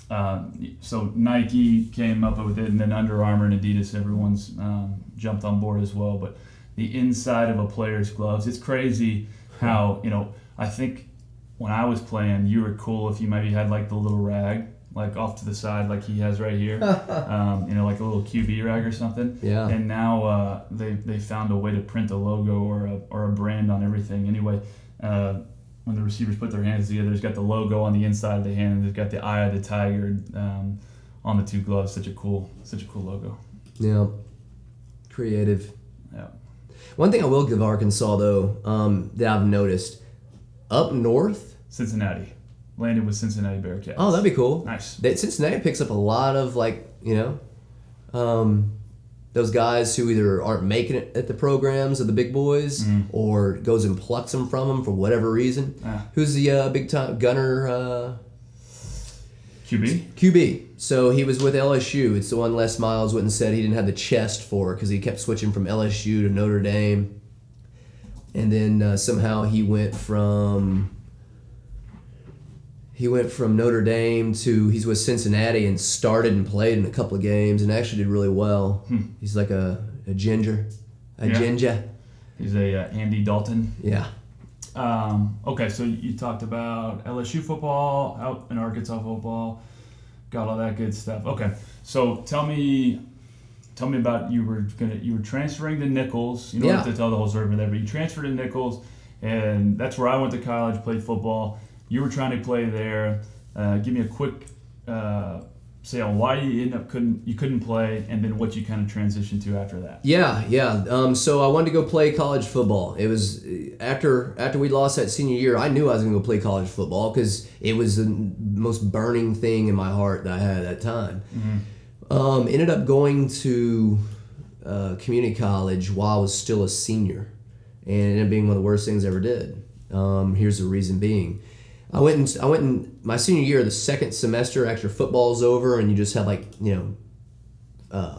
A: So Nike came up with it, and then Under Armour and Adidas, everyone's jumped on board as well. But the inside of a player's gloves, it's crazy how, I think when I was playing, you were cool if you maybe had like the little rag, like off to the side, like he has right here, like a little QB rag or something.
C: Yeah.
A: And now they found a way to print a logo or a brand on everything. Anyway, when the receivers put their hands together, there's got the logo on the inside of the hand, and they've got the eye of the tiger on the two gloves. Such a cool logo.
C: Yeah. Creative.
A: Yeah.
C: One thing I will give Arkansas, though, that I've noticed, up north...
A: Cincinnati. Landed with Cincinnati Bearcats.
C: Oh, that'd be cool.
A: Nice.
C: Cincinnati picks up a lot of, those guys who either aren't making it at the programs of the big boys or goes and plucks them from them for whatever reason. Who's the big-time gunner... QB. So he was with LSU. It's the one Les Miles went and said he didn't have the chest for because he kept switching from LSU to Notre Dame. And then somehow he went from Notre Dame to he's with Cincinnati and started and played in a couple of games and actually did really well. He's like a ginger. Ginger.
A: He's a Andy Dalton.
C: Yeah.
A: Okay, so you talked about LSU football, out in Arkansas football, got all that good stuff. Okay, so tell me about you were transferring to Nichols. You don't have to tell the whole story from there, but you transferred to Nichols, and that's where I went to college, played football. You were trying to play there. Give me a quick say on why you couldn't play, and then what you kind of transitioned to after that.
C: Yeah. So I wanted to go play college football. It was after we lost that senior year, I knew I was going to go play college football because it was the most burning thing in my heart that I had at that time. Ended up going to community college while I was still a senior, and it ended up being one of the worst things I ever did. Here's the reason being. I went in my senior year, the second semester after football's over, and you just had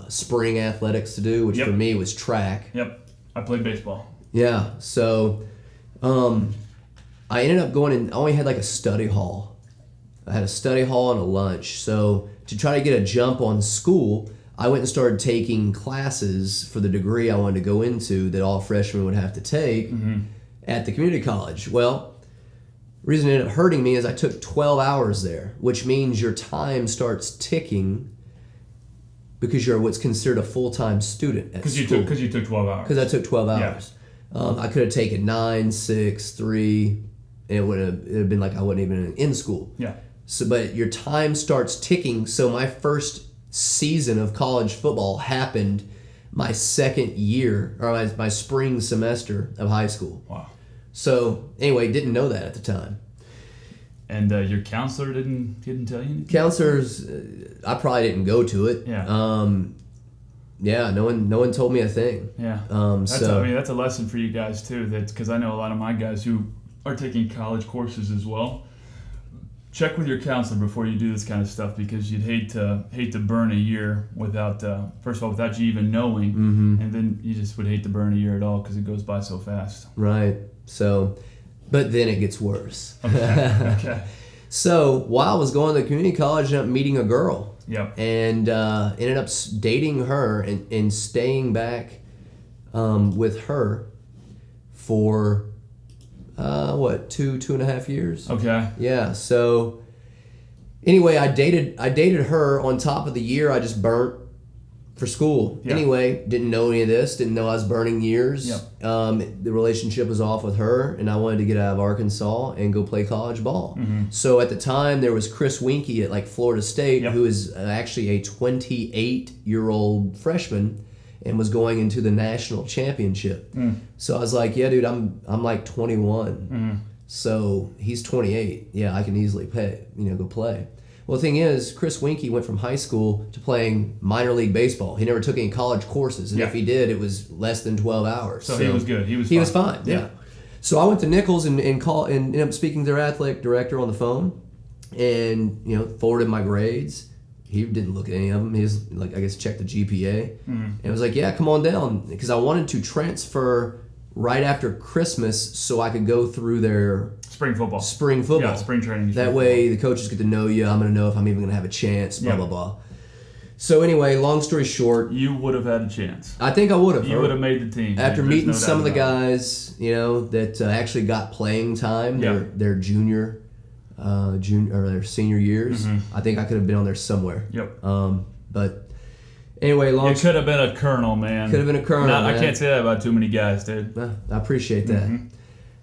C: spring athletics to do, which for me was track.
A: Yep, I played baseball.
C: Yeah, so I ended up going in. I only had like a study hall. I had a study hall and a lunch. So to try to get a jump on school, I went and started taking classes for the degree I wanted to go into that all freshmen would have to take at the community college. Well, reason it ended up hurting me is I took 12 hours there, which means your time starts ticking because you're what's considered a full-time student at school.
A: Because you took 12 hours.
C: Because I took 12 hours. I could have taken 9, 6, 3, and it would have been like I wasn't even in school.
A: Yeah.
C: So, but your time starts ticking. So my first season of college football happened my second year, or my spring semester of high school.
A: Wow.
C: So anyway, didn't know that at the time.
A: And your counselor didn't tell you anything?
C: Counselors, I probably didn't go to it.
A: Yeah.
C: Yeah, no one told me a thing.
A: Yeah. That's a lesson for you guys too. That's because I know a lot of my guys who are taking college courses as well. Check with your counselor before you do this kind of stuff, because you'd hate to burn a year without first of all without you even knowing, and then you just would hate to burn a year at all because it goes by so fast.
C: Right. So, but then it gets worse.
A: Okay.
C: So while I was going to community college, I ended up meeting a girl.
A: Yep.
C: And ended up dating her and staying back with her for 2.5 years.
A: Okay.
C: Yeah. So anyway, I dated her on top of the year I just burnt for school.
A: Yeah.
C: Anyway, didn't know any of this. Didn't know I was burning years.
A: Yep.
C: The relationship was off with her, and I wanted to get out of Arkansas and go play college ball.
A: Mm-hmm.
C: So at the time, there was Chris Winkie at like Florida State,
A: Yep.
C: who is actually a 28-year-old freshman and was going into the national championship. So I was like, yeah, dude, I'm like 21. So he's 28. Yeah, I can easily go play. Well, the thing is, Chris Winkie went from high school to playing minor league baseball. He never took any college courses, and if he did, it was less than 12 hours.
A: So he was good. He was
C: fine. Yeah. So I went to Nichols and ended up speaking to their athletic director on the phone, and forwarded my grades. He didn't look at any of them. He was like, I guess, checked the GPA, and I was like, yeah, come on down, because I wanted to transfer right after Christmas so I could go through their
A: spring football.
C: Yeah,
A: spring training.
C: That way the coaches get to know you. I'm going to know if I'm even going to have a chance, blah, blah, blah. So anyway, long story short.
A: You would have had a chance.
C: I think I would have.
A: You would have made the team.
C: After meeting some of the guys, that actually got playing time, their junior or their senior years, I think I could have been on there somewhere.
A: Yep.
C: But anyway,
A: you could have been a colonel, man.
C: Could have been a colonel.
A: I can't say that about too many guys, dude.
C: Well, I appreciate that.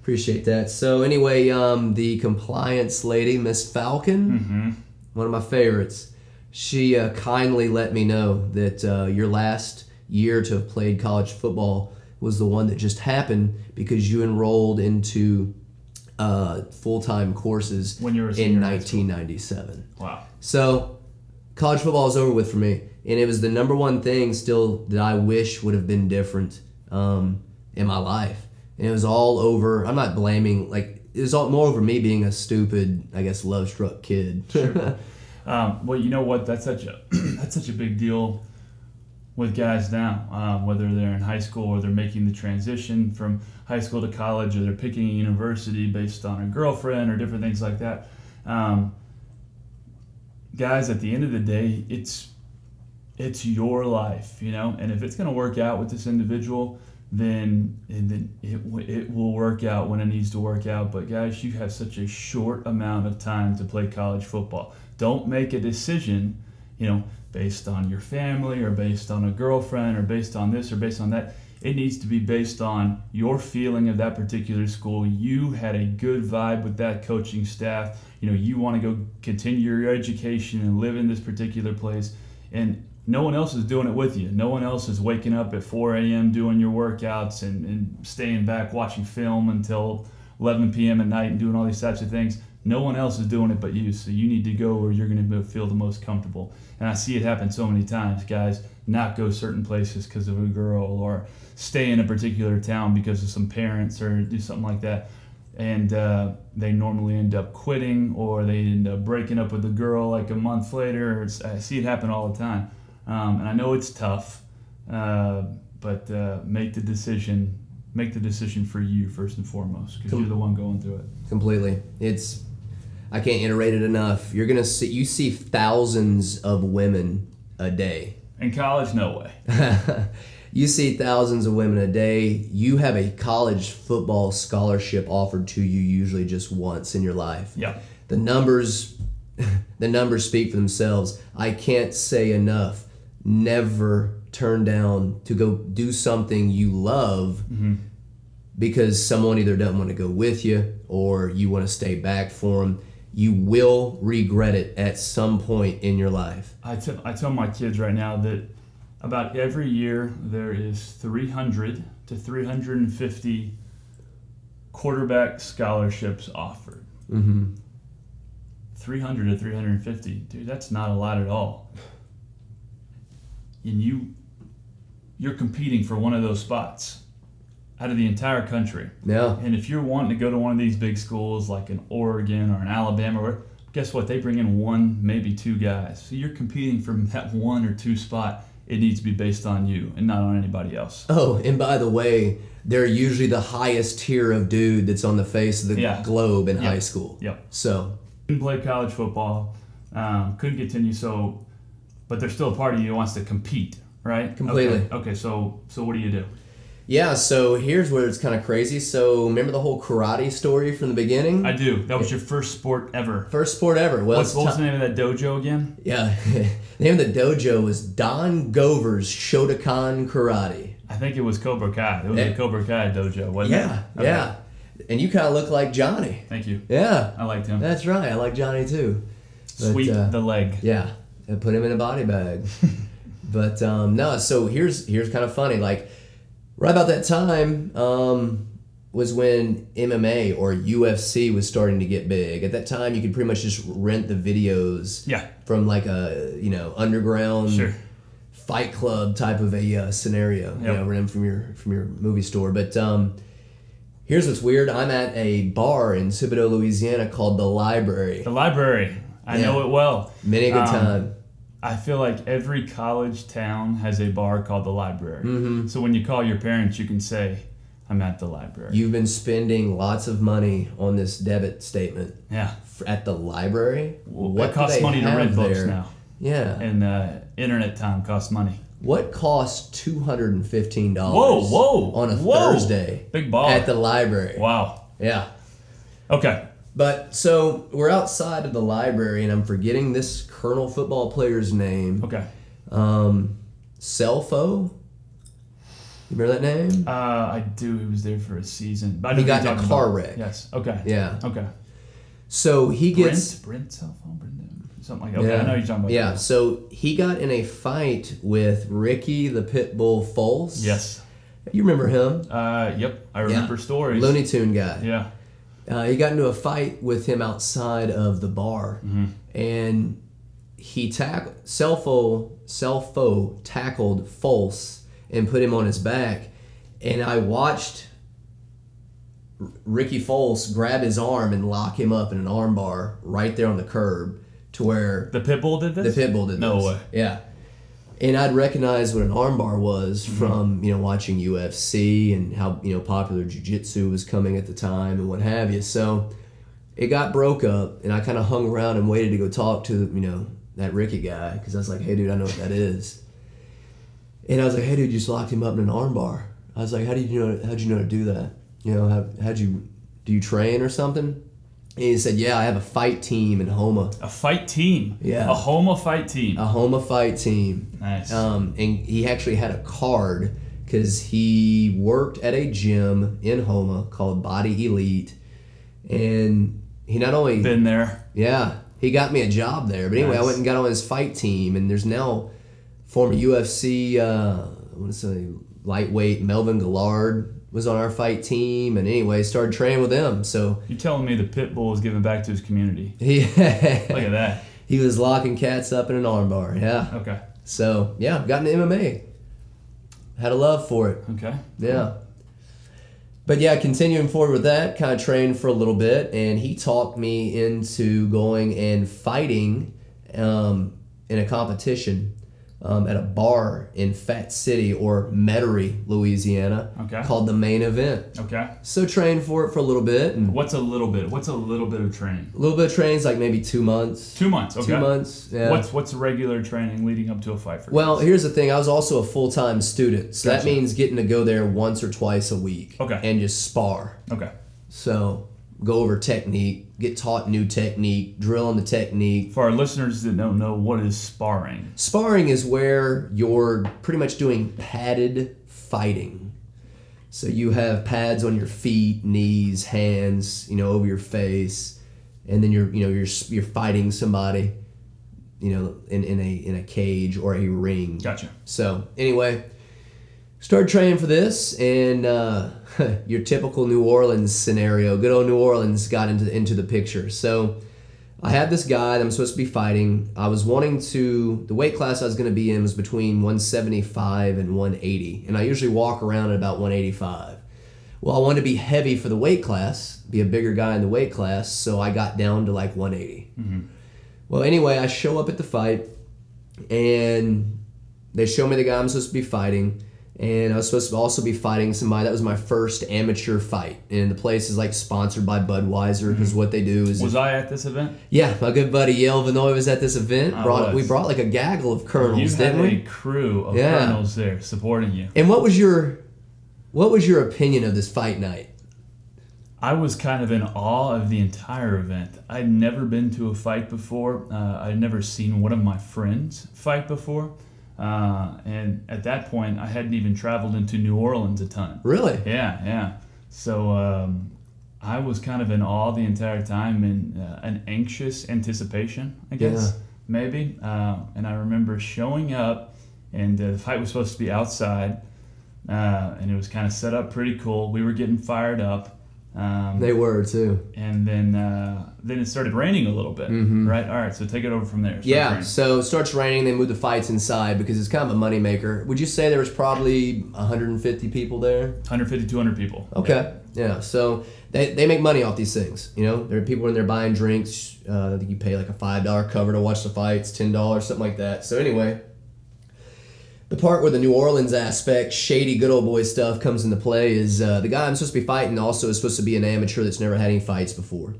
C: Appreciate that. So anyway, the compliance lady, Miss Falcon, one of my favorites, she kindly let me know that your last year to have played college football was the one that just happened because you enrolled into full-time courses
A: when you were
C: in 1997.
A: Wow.
C: So college football is over with for me, and it was the number one thing still that I wish would have been different in my life. And it was all over. I'm not blaming, it was all more over me being a stupid, I guess, love-struck kid.
A: Sure. Well, you know what? That's such a big deal with guys now, whether they're in high school or they're making the transition from high school to college, or they're picking a university based on a girlfriend or different things like that. Guys, at the end of the day, it's your life, and if it's going to work out with this individual, then it will work out when it needs to work out. But guys, you have such a short amount of time to play college football. Don't make a decision, based on your family or based on a girlfriend or based on this or based on that. It needs to be based on your feeling of that particular school. You had a good vibe with that coaching staff. You want to go continue your education and live in this particular place. And no one else is doing it with you. No one else is waking up at 4 a.m. doing your workouts and staying back watching film until 11 p.m. at night and doing all these types of things. No one else is doing it but you. So you need to go where you're going to feel the most comfortable. And I see it happen so many times, guys, not go certain places because of a girl, or stay in a particular town because of some parents, or do something like that. And they normally end up quitting, or they end up breaking up with a girl like a month later. I see it happen all the time. And I know it's tough, but make the decision for you first and foremost, because you're the one going through it.
C: Completely. I can't iterate it enough. You see thousands of women a day.
A: In college, no way.
C: You see thousands of women a day. You have a college football scholarship offered to you usually just once in your life.
A: Yeah.
C: The numbers speak for themselves. I can't say enough. Never turn down to go do something you love because someone either doesn't want to go with you or you want to stay back for them. You will regret it at some point in your life.
A: I tell my kids right now that about every year there is 300 to 350 quarterback scholarships offered. 300 to 350, dude, that's not a lot at all. And you're competing for one of those spots out of the entire country.
C: Yeah.
A: And if you're wanting to go to one of these big schools like an Oregon or an Alabama, guess what? They bring in one, maybe two guys. So you're competing for that one or two spot. It needs to be based on you and not on anybody else.
C: Oh, and by the way, they're usually the highest tier of dude that's on the face of the globe in high school.
A: Yep.
C: So
A: couldn't play college football, couldn't continue. So, but there's still a part of you that wants to compete, right?
C: Completely.
A: Okay. So what do you do?
C: Yeah, so here's where it's kind of crazy. So remember the whole karate story from the beginning?
A: I do. That was your first sport ever.
C: First sport ever. Well,
A: what was the name of that dojo again?
C: Yeah, the name of the dojo was Don Gover's Shotokan Karate.
A: I think it was Cobra Kai. It was a Cobra Kai dojo, wasn't it? Okay.
C: Yeah. And you kind of look like Johnny.
A: Thank you.
C: Yeah.
A: I liked him.
C: That's right. I like Johnny too.
A: Sweep the leg.
C: Yeah. And put him in a body bag. But no, so here's kind of funny. Like, right about that time was when MMA or UFC was starting to get big. At that time, you could pretty much just rent the videos from like a underground fight club type of a scenario.
A: Yep.
C: Rent them from your movie store. But here's what's weird. I'm at a bar in Thibodaux, Louisiana called The Library.
A: The Library. I know it well.
C: Many a good time.
A: I feel like every college town has a bar called the Library. So when you call your parents, you can say, I'm at the library.
C: You've been spending lots of money on this debit statement.
A: Yeah.
C: At the library?
A: What costs money to rent books now?
C: Yeah.
A: And internet time costs money.
C: What costs $215
A: on
C: a Thursday
A: Big ball.
C: at the library?
A: Wow.
C: Yeah.
A: Okay.
C: But so we're outside of the library, and I'm forgetting this Colonel football player's name.
A: Okay.
C: Selfo? You remember that name?
A: I do. He was there for a season. But
C: he got in a car wreck.
A: Yes. Okay.
C: Yeah.
A: Okay.
C: So he gets...
A: Brent Selfo? Something like that. Okay, I know you're talking about.
C: Yeah, so he got in a fight with Ricky the Pitbull Foles.
A: Yes.
C: You remember him?
A: Yep. I remember stories.
C: Looney Tune guy.
A: Yeah.
C: He got into a fight with him outside of the bar, and he Selfo tackled Foles and put him on his back, and I watched Ricky Foles grab his arm and lock him up in an arm bar right there on the curb to where...
A: The Pitbull did this?
C: The Pitbull did this.
A: No way.
C: Yeah. And I'd recognize what an armbar was from watching UFC and how popular jiu-jitsu was coming at the time and what have you. So it got broke up, and I kind of hung around and waited to go talk to that Ricky guy, because I was like, hey dude, I know what that is. And I was like, hey dude, you just locked him up in an armbar. I was like, how'd you know to do that? Do you train or something? And he said, yeah, I have a fight team in Homa.
A: A fight team?
C: Yeah.
A: A Homa fight team?
C: A Homa fight team.
A: Nice.
C: And he actually had a card because he worked at a gym in Homa called Body Elite. And he not only...
A: Been there.
C: Yeah. He got me a job there. But anyway, I went and got on his fight team. And there's now former UFC, lightweight Melvin Gillard was on our fight team, and anyway, started training with him. So
A: you're telling me the Pitbull is giving back to his community?
C: Yeah.
A: Look at that.
C: He was locking cats up in an armbar. Yeah.
A: Okay.
C: So yeah, got into MMA. Had a love for it.
A: Okay.
C: Yeah. But yeah, continuing forward with that, kind of trained for a little bit, and he talked me into going and fighting in a competition. at a bar in Fat City or Metairie, Louisiana, called the Main Event.
A: Okay.
C: So trained for it for a little bit. And
A: What's a little bit? What's a little bit of training?
C: a little bit of training is like maybe 2 months.
A: 2 months. Okay.
C: 2 months. Yeah.
A: What's regular training leading up to a fight for you?
C: Well, here's the thing. I was also a full-time student, so that means getting to go there once or twice a week.
A: Okay.
C: And just spar.
A: Okay.
C: So go over technique, get taught new technique, drill on the technique.
A: For our listeners that don't know, what is sparring?
C: Sparring is where you're pretty much doing padded fighting. So you have pads on your feet, knees, hands, over your face, and then you're fighting somebody, in a cage or a ring.
A: Gotcha.
C: So anyway, started training for this, and your typical New Orleans scenario, good old New Orleans, got into the picture. So I had this guy that I'm supposed to be fighting. I was the weight class I was going to be in was between 175 and 180, and I usually walk around at about 185. Well, I wanted to be heavy for the weight class, be a bigger guy in the weight class, so I got down to like 180. Mm-hmm. Well, anyway, I show up at the fight, and they show me the guy I'm supposed to be fighting. And I was supposed to also be fighting somebody. That was my first amateur fight. And the place is like sponsored by Budweiser because what they do is...
A: Was I at this event?
C: Yeah, my good buddy Yale Vannoy was at this event. We brought like a gaggle of colonels, didn't we?
A: You had a crew of colonels there supporting you.
C: And what was your opinion of this fight night?
A: I was kind of in awe of the entire event. I'd never been to a fight before. I'd never seen one of my friends fight before. And at that point, I hadn't even traveled into New Orleans a ton.
C: Really?
A: Yeah. So I was kind of in awe the entire time, and an anxious anticipation, I guess, maybe. And I remember showing up, and the fight was supposed to be outside, and it was kind of set up pretty cool. We were getting fired up.
C: They were too.
A: And then it started raining a little bit, right? All right, so take it over from there.
C: So it starts raining. They move the fights inside because it's kind of a moneymaker. Would you say there was probably 150 people there?
A: 150, 200 people.
C: Okay. Yeah. So they make money off these things. There are people in there buying drinks. I think you pay like a $5 cover to watch the fights, $10, something like that. So anyway, the part where the New Orleans aspect, shady good old boy stuff comes into play is the guy I'm supposed to be fighting also is supposed to be an amateur that's never had any fights before.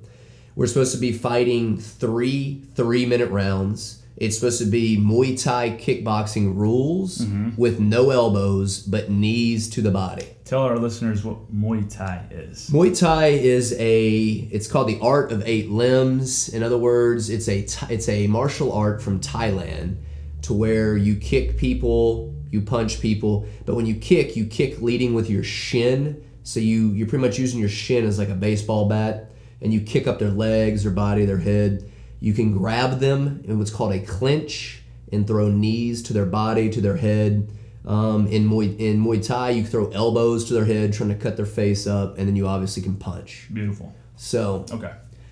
C: We're supposed to be fighting 3-minute rounds. It's supposed to be Muay Thai kickboxing rules with no elbows but knees to the body.
A: Tell our listeners what Muay Thai is.
C: Muay Thai is it's called the art of 8 limbs. In other words, it's a martial art from Thailand, to where you kick people, you punch people, but when you kick leading with your shin. So you're pretty much using your shin as like a baseball bat, and you kick up their legs, their body, their head. You can grab them in what's called a clinch and throw knees to their body, to their head. In Muay Thai, you throw elbows to their head, trying to cut their face up, and then you obviously can punch.
A: Beautiful.
C: So
A: okay.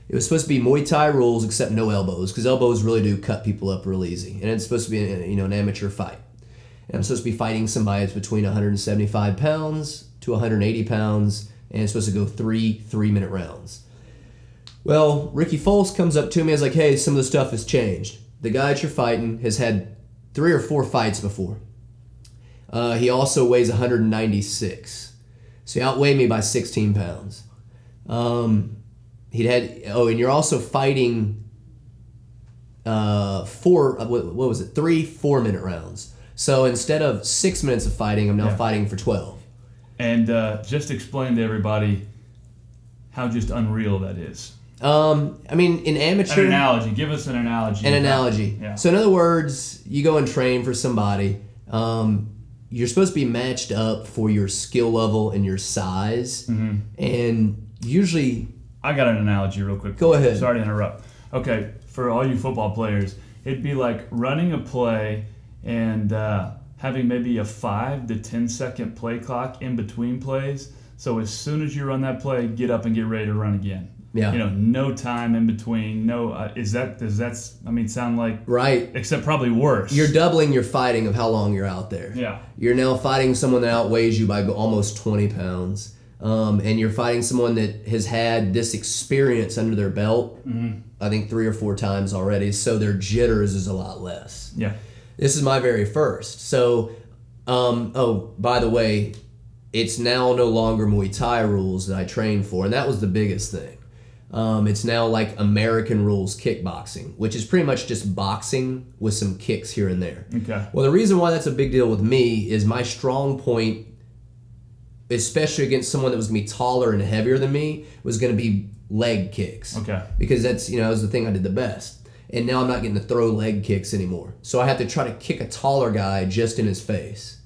C: It was supposed to be Muay Thai rules except no elbows, because elbows really do cut people up real easy. And it's supposed to be an amateur fight. And I'm supposed to be fighting somebody that's between 175 pounds to 180 pounds, and it's supposed to go 3-minute rounds. Well, Ricky Foles comes up to me and is like, hey, some of the stuff has changed. The guy that you're fighting has had 3 or 4 fights before. He also weighs 196. So he outweighed me by 16 pounds. And you're also fighting 3 4-minute rounds. So instead of 6 minutes of fighting, I'm now fighting for 12.
A: And just explain to everybody how just unreal that is.
C: In amateur...
A: An analogy. Give us an analogy.
C: An analogy.
A: Yeah.
C: So in other words, you go and train for somebody. You're supposed to be matched up for your skill level and your size. Mm-hmm. And usually...
A: I got an analogy real quick.
C: Go ahead.
A: Sorry to interrupt. Okay, for all you football players, it'd be like running a play and having maybe a 5 to 10 second play clock in between plays. So as soon as you run that play, get up and get ready to run again.
C: Yeah.
A: No time in between. No, does that sound like
C: right? Except
A: probably worse.
C: You're doubling your fighting of how long you're out there.
A: Yeah.
C: You're now fighting someone that outweighs you by almost 20 pounds. And you're fighting someone that has had this experience under their belt, I think 3 or 4 times already, so their jitters is a lot less.
A: Yeah.
C: This is my very first. So, oh, by the way, it's now no longer Muay Thai rules that I trained for, and that was the biggest thing. It's now like American rules kickboxing, which is pretty much just boxing with some kicks here and there.
A: Okay.
C: Well, the reason why that's a big deal with me is my strong point, especially against someone that was going to be taller and heavier than me, was going to be leg kicks.
A: Okay.
C: Because that's, that was the thing I did the best. And now I'm not getting to throw leg kicks anymore. So I have to try to kick a taller guy just in his face.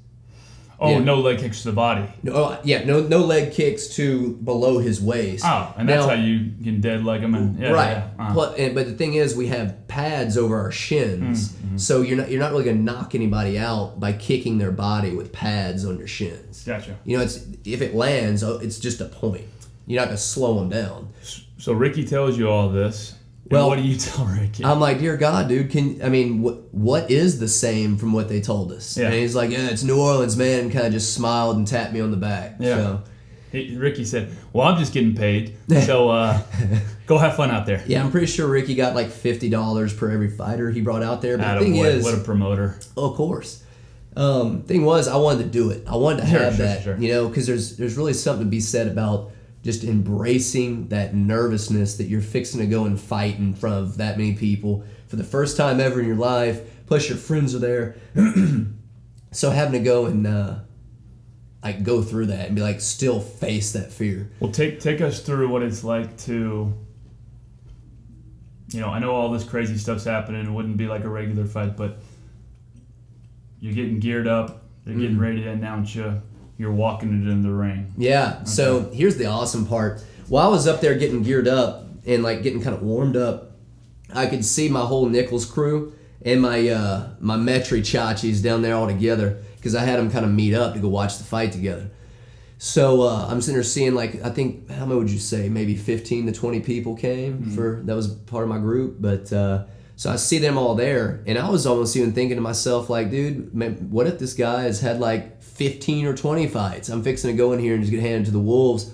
A: Oh,
C: Yeah.
A: no leg kicks to the body.
C: No, no leg kicks to below his waist.
A: Oh, and that's
C: Now-
A: how you can dead leg him. And, yeah,
C: right.
A: Yeah.
C: But the thing is, we have pads over our shins, so you're not really going to knock anybody out by kicking their body with pads on your shins.
A: Gotcha.
C: It's if it lands, it's just a point. You're not going to slow them down.
A: So Ricky tells you all this. And
C: Well,
A: what do you tell Ricky?
C: I'm like, dear God, dude, what is the same from what they told us?
A: Yeah.
C: And he's like, yeah, it's New Orleans, man, and kind of just smiled and tapped me on the back.
A: Yeah.
C: So,
A: Ricky said, well, I'm just getting paid, so go have fun out there.
C: yeah, I'm pretty sure Ricky got like $50 per every fighter he brought out there. But the thing
A: Attaboy,
C: is,
A: what a promoter.
C: oh, of course. Thing was, I wanted to do it. I wanted to have that,
A: Sure.
C: because there's really something to be said about just embracing that nervousness that you're fixing to go and fight in front of that many people for the first time ever in your life. Plus, your friends are there, so having to go and go through that and be like, still face that fear.
A: Well, take us through what it's like to, I know all this crazy stuff's happening. It wouldn't be like a regular fight, but you're getting geared up. They're getting ready to announce you. You're walking it in the ring.
C: Yeah. Okay. So here's the awesome part. While I was up there getting geared up and getting kind of warmed up, I could see my whole Nichols crew and my Metri Chachis down there all together because I had them kind of meet up to go watch the fight together. So I'm sitting there seeing I think, how many would you say, maybe 15 to 20 people came that was part of my group. But so I see them all there, and I was almost even thinking to myself, dude, man, what if this guy has had 15 or 20 fights? I'm fixing to go in here and just get handed to the wolves.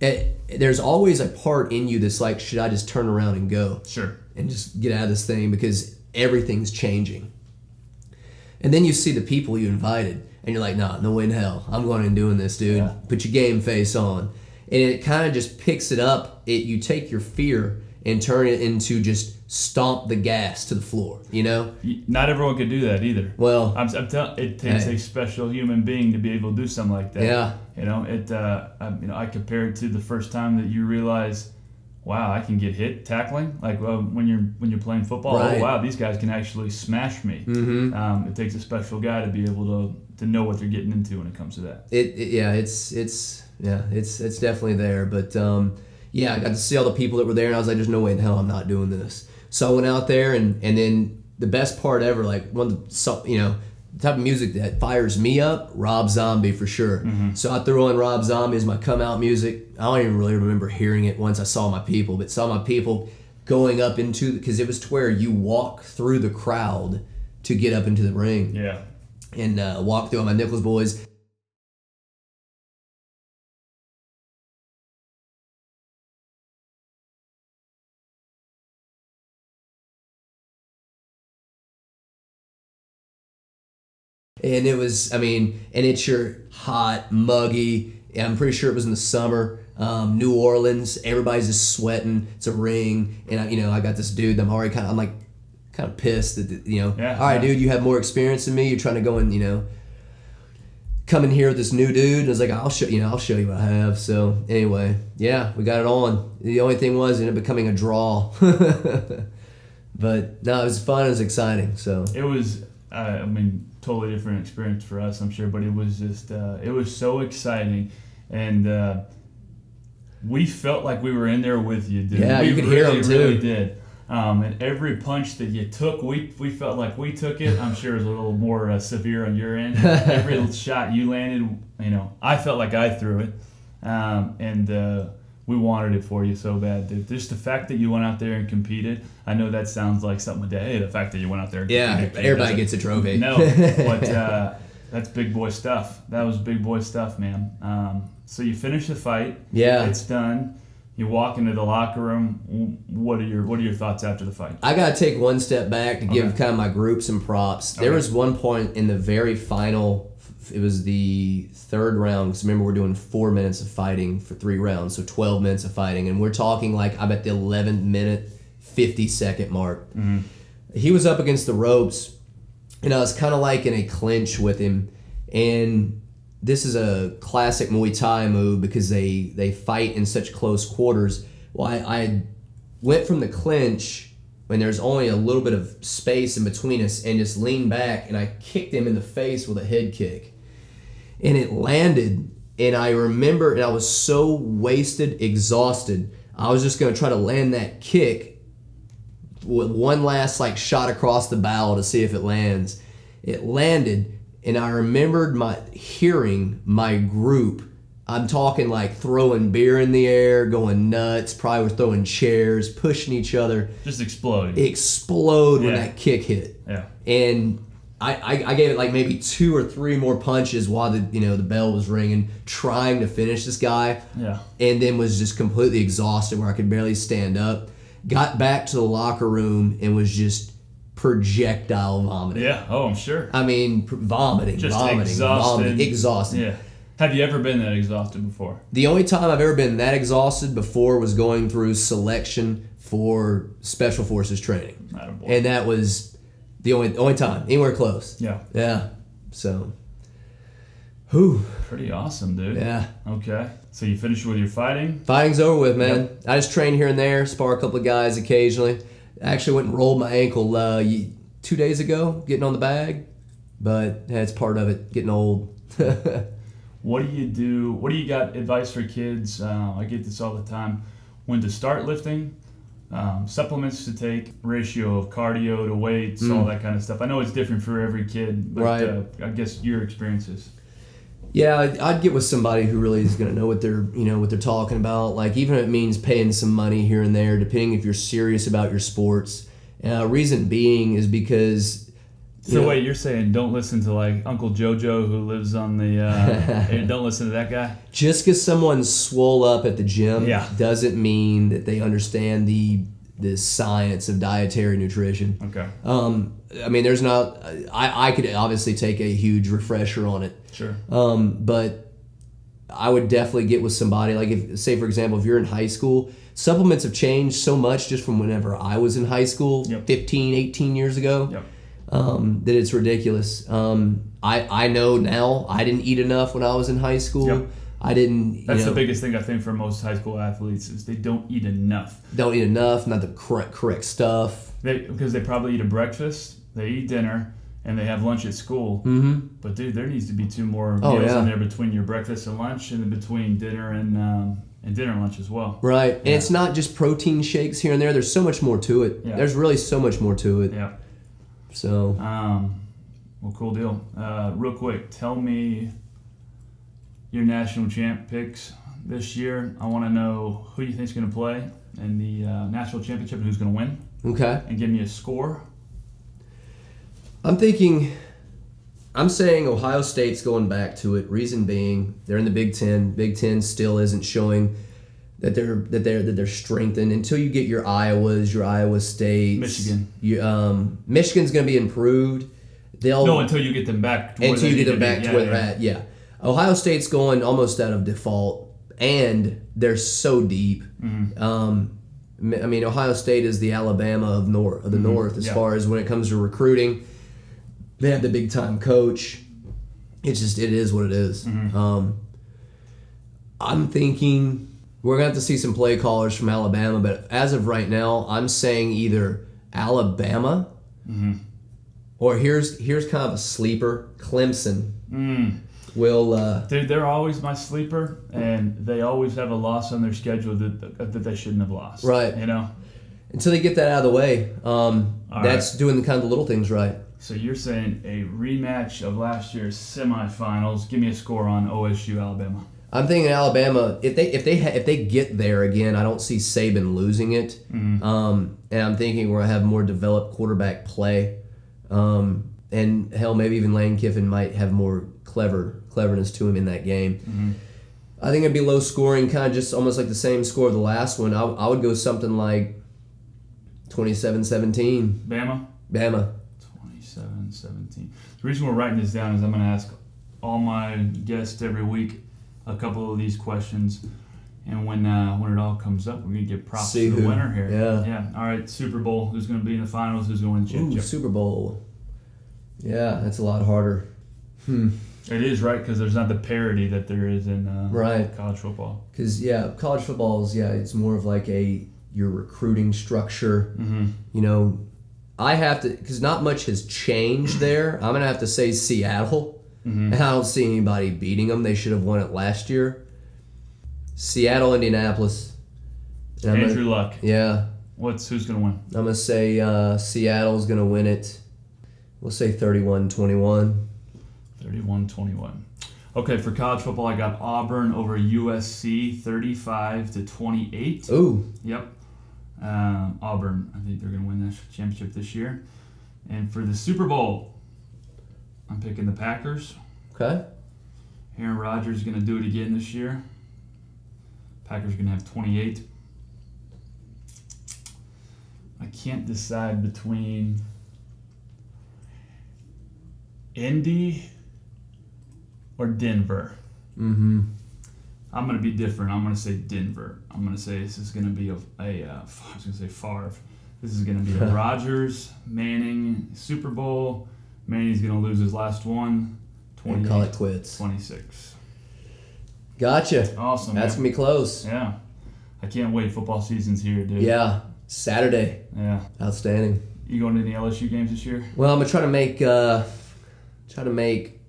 C: There's always a part in you that's like, should I just turn around and go?
A: Sure.
C: And just get out of this thing because everything's changing. And then you see the people you invited, and you're like, nah, no way in hell. I'm going and doing this, dude. Yeah. Put your game face on. And it kind of just picks it up. You take your fear and turn it into just stomp the gas to the floor,
A: Not everyone could do that either.
C: Well,
A: I'm telling it takes a special human being to be able to do something like that.
C: Yeah.
A: I compare it to the first time that you realize, wow, I can get hit tackling. When you're playing football,
C: right.
A: Oh wow, these guys can actually smash me.
C: Mm-hmm.
A: It takes a special guy to be able to know what they're getting into when it comes to that.
C: It's definitely there. But I got to see all the people that were there, and I was like, there's no way in hell I'm not doing this. So I went out there, and then the best part ever, one of the type of music that fires me up, Rob Zombie for sure. Mm-hmm. So I threw on Rob Zombie as my come out music. I don't even really remember hearing it once I saw my people, but saw my people going up into, because it was to where you walk through the crowd to get up into the ring.
A: Yeah.
C: And walk through all my Nichols boys. And it was, and it's your hot, muggy, I'm pretty sure it was in the summer, New Orleans, everybody's just sweating, it's a ring, and I got this dude that I'm already kind of pissed that, all right, dude, you have more experience than me, you're trying to go and, come in here with this new dude, and I was like, I'll show you what I have. So anyway, yeah, we got it on. The only thing was, it ended up becoming a draw. But no, it was fun, it was exciting, so.
A: It was, totally different experience for us, I'm sure, but it was just, it was so exciting, and we felt like we were in there with you, dude.
C: Yeah,
A: we
C: you could hear them too.
A: Really did. And every punch that you took, we felt like we took it. I'm sure it was a little more severe on your end. Every shot you landed, I felt like I threw it, and we wanted it for you so bad, dude. Just the fact that you went out there and competed. I know that sounds like something to, hey, the fact that you went out there and competed.
C: Everybody gets a trophy.
A: No, but that's big boy stuff. That was big boy stuff, man. So you finish the fight.
C: Yeah.
A: It's done. You walk into the locker room. What are your thoughts after the fight?
C: I got to take one step back to give kind of my group some props. There was one point in the very final, it was the third round, because remember we're doing 4 minutes of fighting for 3 rounds, so 12 minutes of fighting, and we're talking like I'm at the 11th minute, 50-second mark. Mm-hmm. He was up against the ropes, and I was kind of like in a clinch with him, and this is a classic Muay Thai move because they fight in such close quarters. Well, I went from the clinch when there's only a little bit of space in between us and just leaned back, and I kicked him in the face with a head kick. And it landed, and I remember, and I was so wasted, exhausted, I was just going to try to land that kick with one last like shot across the bow to see if it lands. It landed, and I remembered hearing my group, I'm talking like throwing beer in the air, going nuts, probably were throwing chairs, pushing each other.
A: Just exploding.
C: Explode when that kick hit.
A: Yeah.
C: And I gave it like maybe 2 or 3 more punches while the bell was ringing, trying to finish this guy.
A: Yeah.
C: And then was just completely exhausted where I could barely stand up. Got back to the locker room and was just projectile vomiting.
A: Yeah. Oh, I'm sure.
C: I mean, vomiting. Exhausted.
A: Yeah. Have you ever been that exhausted before?
C: The only time I've ever been that exhausted before was going through selection for Special Forces training.
A: Attaboy.
C: And that was the only time, anywhere close.
A: Yeah.
C: Yeah. So, whew.
A: Pretty awesome, dude.
C: Yeah.
A: Okay. So you finished with your fighting?
C: Fighting's over with, man.
A: Yep.
C: I just train here and there, spar a couple of guys occasionally. Actually went and rolled my ankle 2 days ago, getting on the bag. But that's part of it, getting old.
A: What do you do? What do you got advice for kids? I get this all the time. When to start lifting, supplements to take, ratio of cardio to weights, all that kind of stuff. I know it's different for every kid, but
C: right.
A: I guess your experiences.
C: Yeah, I'd get with somebody who really is going to know what they're talking about. Like, even if it means paying some money here and there, depending if you're serious about your sports. Reason being is because.
A: So wait, you're saying don't listen to like Uncle Jojo who lives on the. Don't listen to that guy. Just
C: because someone's swole up at the gym doesn't mean that they understand the science of dietary nutrition.
A: Okay.
C: I mean, there's not. I could obviously take a huge refresher on it.
A: Sure.
C: But I would definitely get with somebody like, if, say for example, if you're in high school, supplements have changed so much just from whenever I was in high school, 15, 18 years ago.
A: Yep.
C: That it's ridiculous. I know now I didn't eat enough when I was in high school.
A: Yep.
C: I didn't.
A: That's the biggest thing I think for most high school athletes is they don't eat enough.
C: Don't eat enough, not the correct stuff.
A: Because they probably eat a breakfast, they eat dinner, and they have lunch at school.
C: Mm-hmm.
A: But dude, there needs to be 2 more meals in there between your breakfast and lunch, and then between dinner and dinner and lunch as well.
C: Right, and it's not just protein shakes here and there. There's so much more to it.
A: Yeah.
C: There's really so much more to it.
A: Yeah.
C: So.
A: Well, cool deal. Real quick, tell me your national champ picks this year. I want to know who you think is going to play in the national championship and who's going to win.
C: Okay.
A: And give me a score.
C: I'm saying Ohio State's going back to it. Reason being, they're in the Big Ten. Big Ten still isn't showing that they're strengthened until you get your Iowas, your Iowa States,
A: Michigan.
C: Michigan's going to be improved.
A: Until you get them back.
C: To where they're at. Yeah. Ohio State's going almost out of default, and they're so deep. Mm-hmm. I mean, Ohio State is the Alabama of the North as far as when it comes to recruiting. They have the big time coach. It is what it is. Mm-hmm. I'm thinking we're gonna have to see some play callers from Alabama, but as of right now, I'm saying either Alabama or here's kind of a sleeper, Clemson. Dude,
A: they're always my sleeper, and they always have a loss on their schedule that they shouldn't have lost.
C: Right. Until they get that out of the way, that's doing the kind of the little things right.
A: So you're saying a rematch of last year's semifinals. Give me a score on OSU Alabama.
C: I'm thinking Alabama. If they get there again, I don't see Saban losing it. Mm-hmm. And I'm thinking we're gonna have more developed quarterback play. And hell, maybe even Lane Kiffin might have more cleverness to him in that game. I think it'd be low scoring, kind of just almost like the same score of the last one. I would go something like 27-17.
A: Bama?
C: Bama.
A: 27-17. The reason we're writing this down is I'm going to ask all my guests every week a couple of these questions. And when it all comes up, we're going to give props to the winner here.
C: Yeah.
A: All right, Super Bowl. Who's going to be in the finals? Who's going to win the championship?
C: Super Bowl. Yeah, that's a lot harder.
A: It is, right? Because there's not the parity that there is in
C: right.
A: college football.
C: Because, college football is, it's more of like your recruiting structure.
A: Mm-hmm.
C: You know, I have to, because not much has changed there. I'm going to have to say Seattle.
A: Mm-hmm.
C: And I don't see anybody beating them. They should have won it last year. Seattle, Indianapolis.
A: Andrew Luck.
C: Yeah.
A: Who's going to win?
C: I'm going to say Seattle's going to win it. We'll say 31-21.
A: 31-21. Okay, for college football, I got Auburn over USC 35-28.
C: Ooh.
A: Yep. Auburn, I think they're going to win the championship this year. And for the Super Bowl, I'm picking the Packers.
C: Okay.
A: Aaron Rodgers is going to do it again this year. Packers are going to have 28. I can't decide between Indy or Denver.
C: Mm-hmm.
A: I'm going to be different. I'm going to say Denver. I'm going to say this is going to be I was going to say Favre. This is going to be a Rodgers, Manning Super Bowl. Manning's going to lose his last one.
C: And call it quits.
A: 26.
C: Gotcha.
A: Awesome.
C: That's going to be close.
A: Yeah. I can't wait. Football season's here, dude.
C: Yeah. Saturday.
A: Yeah.
C: Outstanding.
A: You going to any LSU games this year?
C: Well, I'm going to try to make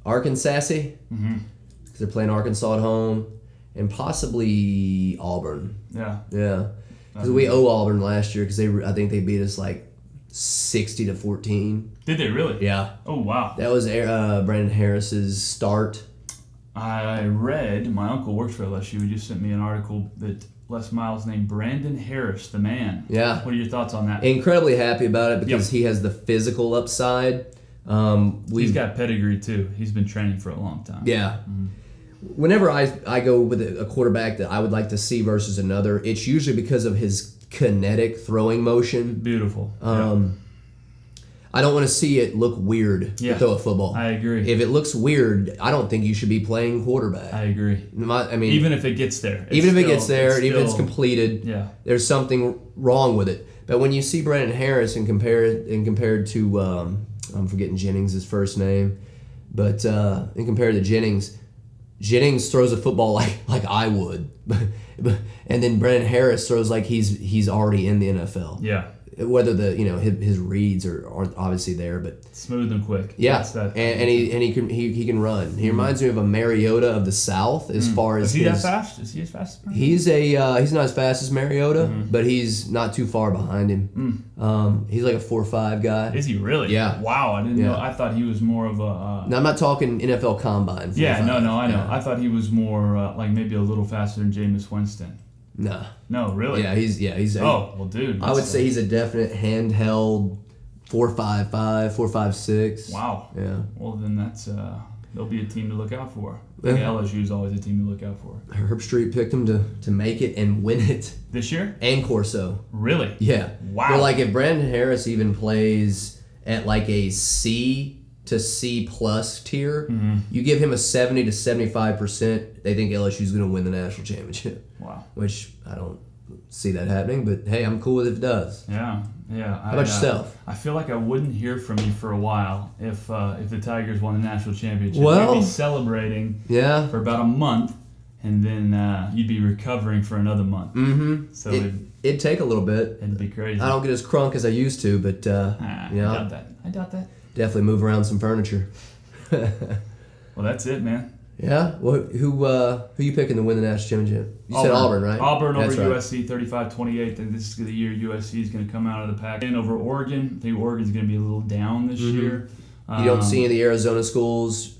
C: Arkansas-y.
A: Mm-hmm.
C: Because they're playing Arkansas at home. And possibly Auburn.
A: Yeah.
C: Yeah. Because we owe Auburn last year because I think they beat us like 60-14.
A: Did they really?
C: Yeah.
A: Oh, wow.
C: That was Brandon Harris's start.
A: I read, my uncle works for LSU. He just sent me an article that Les Miles named Brandon Harris the man.
C: Yeah.
A: What are your thoughts on that?
C: Incredibly happy about it because he has the physical upside.
A: He's got pedigree too. He's been training for a long time.
C: Yeah. Mm-hmm. Whenever I go with a quarterback that I would like to see versus another, it's usually because of his kinetic throwing motion.
A: Beautiful.
C: I don't want to see it look weird to throw a football.
A: I agree.
C: If it looks weird, I don't think you should be playing quarterback.
A: I agree.
C: I mean,
A: even if it gets there.
C: Even if it's completed,
A: there's
C: something wrong with it. But when you see Brandon Harris and compared to, I'm forgetting Jennings' first name, but and compared to Jennings throws a football like I would, and then Brandon Harris throws like he's already in the NFL.
A: Yeah.
C: Whether his reads aren't obviously there, but
A: smooth and quick.
C: Yeah, and he can run. He reminds me of a Mariota of the South as far as
A: is he that fast? Is he as fast as
C: He's
A: Mariota?
C: not as fast as Mariota, but he's not too far behind him. He's like a 4.5 guy.
A: Is he really?
C: Yeah.
A: Wow, I didn't know. I thought he was more of a.
C: Now I'm not talking NFL Combine. 4.5.
A: Yeah, no, I know. I thought he was more like maybe a little faster than Jameis Winston.
C: Nah.
A: No, really?
C: Yeah, he's.
A: Oh, well, dude.
C: I would say he's a definite handheld 4.55, 4.56.
A: Wow.
C: Yeah.
A: Well, then they'll be a team to look out for. I think LSU is always a team to look out for.
C: Herb Street picked him to make it and win it.
A: This year?
C: And Corso.
A: Really?
C: Yeah.
A: Wow.
C: But like if Brandon Harris even plays at like a C to C plus tier, you give him a 70 to 75%, they think LSU's going to win the national championship.
A: Wow.
C: Which I don't see that happening, but hey, I'm cool if it does.
A: Yeah.
C: How about yourself?
A: I feel like I wouldn't hear from you for a while if the Tigers won the national championship.
C: Well,
A: you'd be celebrating
C: for
A: about a month, and then you'd be recovering for another month.
C: Mm-hmm.
A: So
C: it'd take a little bit.
A: It'd be crazy.
C: I don't get as crunk as I used to, but
A: I doubt that.
C: Definitely move around some furniture.
A: Well, that's it, man.
C: Yeah. Well, who you picking to win the national championship? You said Auburn, right?
A: Auburn over
C: right.
A: USC 35-28. And this is the year USC is going to come out of the pack. And over Oregon, I think Oregon's going to be a little down this year.
C: You don't see any of the Arizona schools.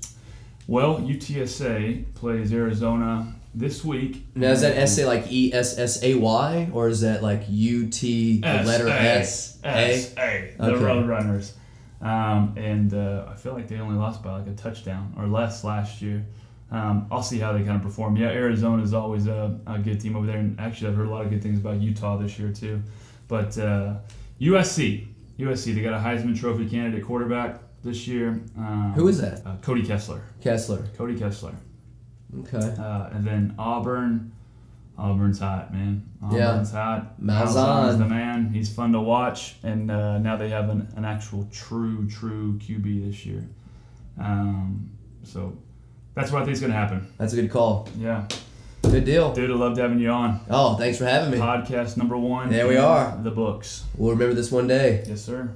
A: Well, UTSA plays Arizona this week.
C: Now is that essay like ESSAY or is that like UT the letter S
A: A? The Roadrunners. And I feel like they only lost by like a touchdown or less last year. I'll see how they kind of perform. Yeah, Arizona is always a good team over there, and actually I've heard a lot of good things about Utah this year too. But USC, they got a Heisman Trophy candidate quarterback this year.
C: Who is that?
A: Cody Kessler.
C: Cody Kessler. Okay.
A: And then Auburn. Auburn's hot, man. Auburn's hot.
C: Malzahn's
A: the man. He's fun to watch, and now they have an actual true QB this year. So that's what I think is going to happen.
C: That's a good call.
A: Yeah.
C: Good deal.
A: Dude, I loved having you on.
C: Oh, thanks for having me.
A: Podcast number 1.
C: There we are.
A: The books.
C: We'll remember this one day.
A: Yes, sir.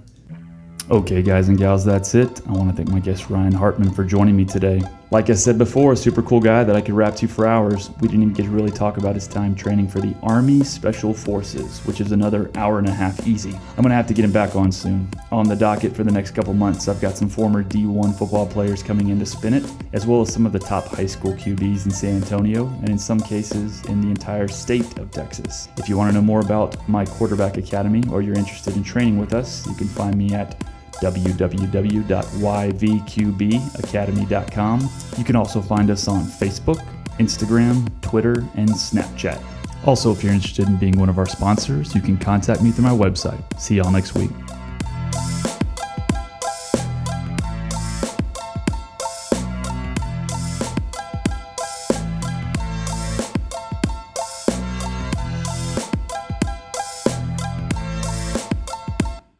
A: Okay, guys and gals, that's it. I want to thank my guest Ryan Hartman for joining me today. Like I said before, a super cool guy that I could rap to for hours. We didn't even get to really talk about his time training for the Army Special Forces, which is another hour and a half easy. I'm going to have to get him back on soon. On the docket for the next couple months, I've got some former D1 football players coming in to spin it, as well as some of the top high school QBs in San Antonio, and in some cases in the entire state of Texas. If you want to know more about my quarterback academy, or you're interested in training with us, you can find me at www.YVQBacademy.com. You can also find us on Facebook, Instagram, Twitter, and Snapchat. Also, if you're interested in being one of our sponsors, you can contact me through my website. See y'all next week.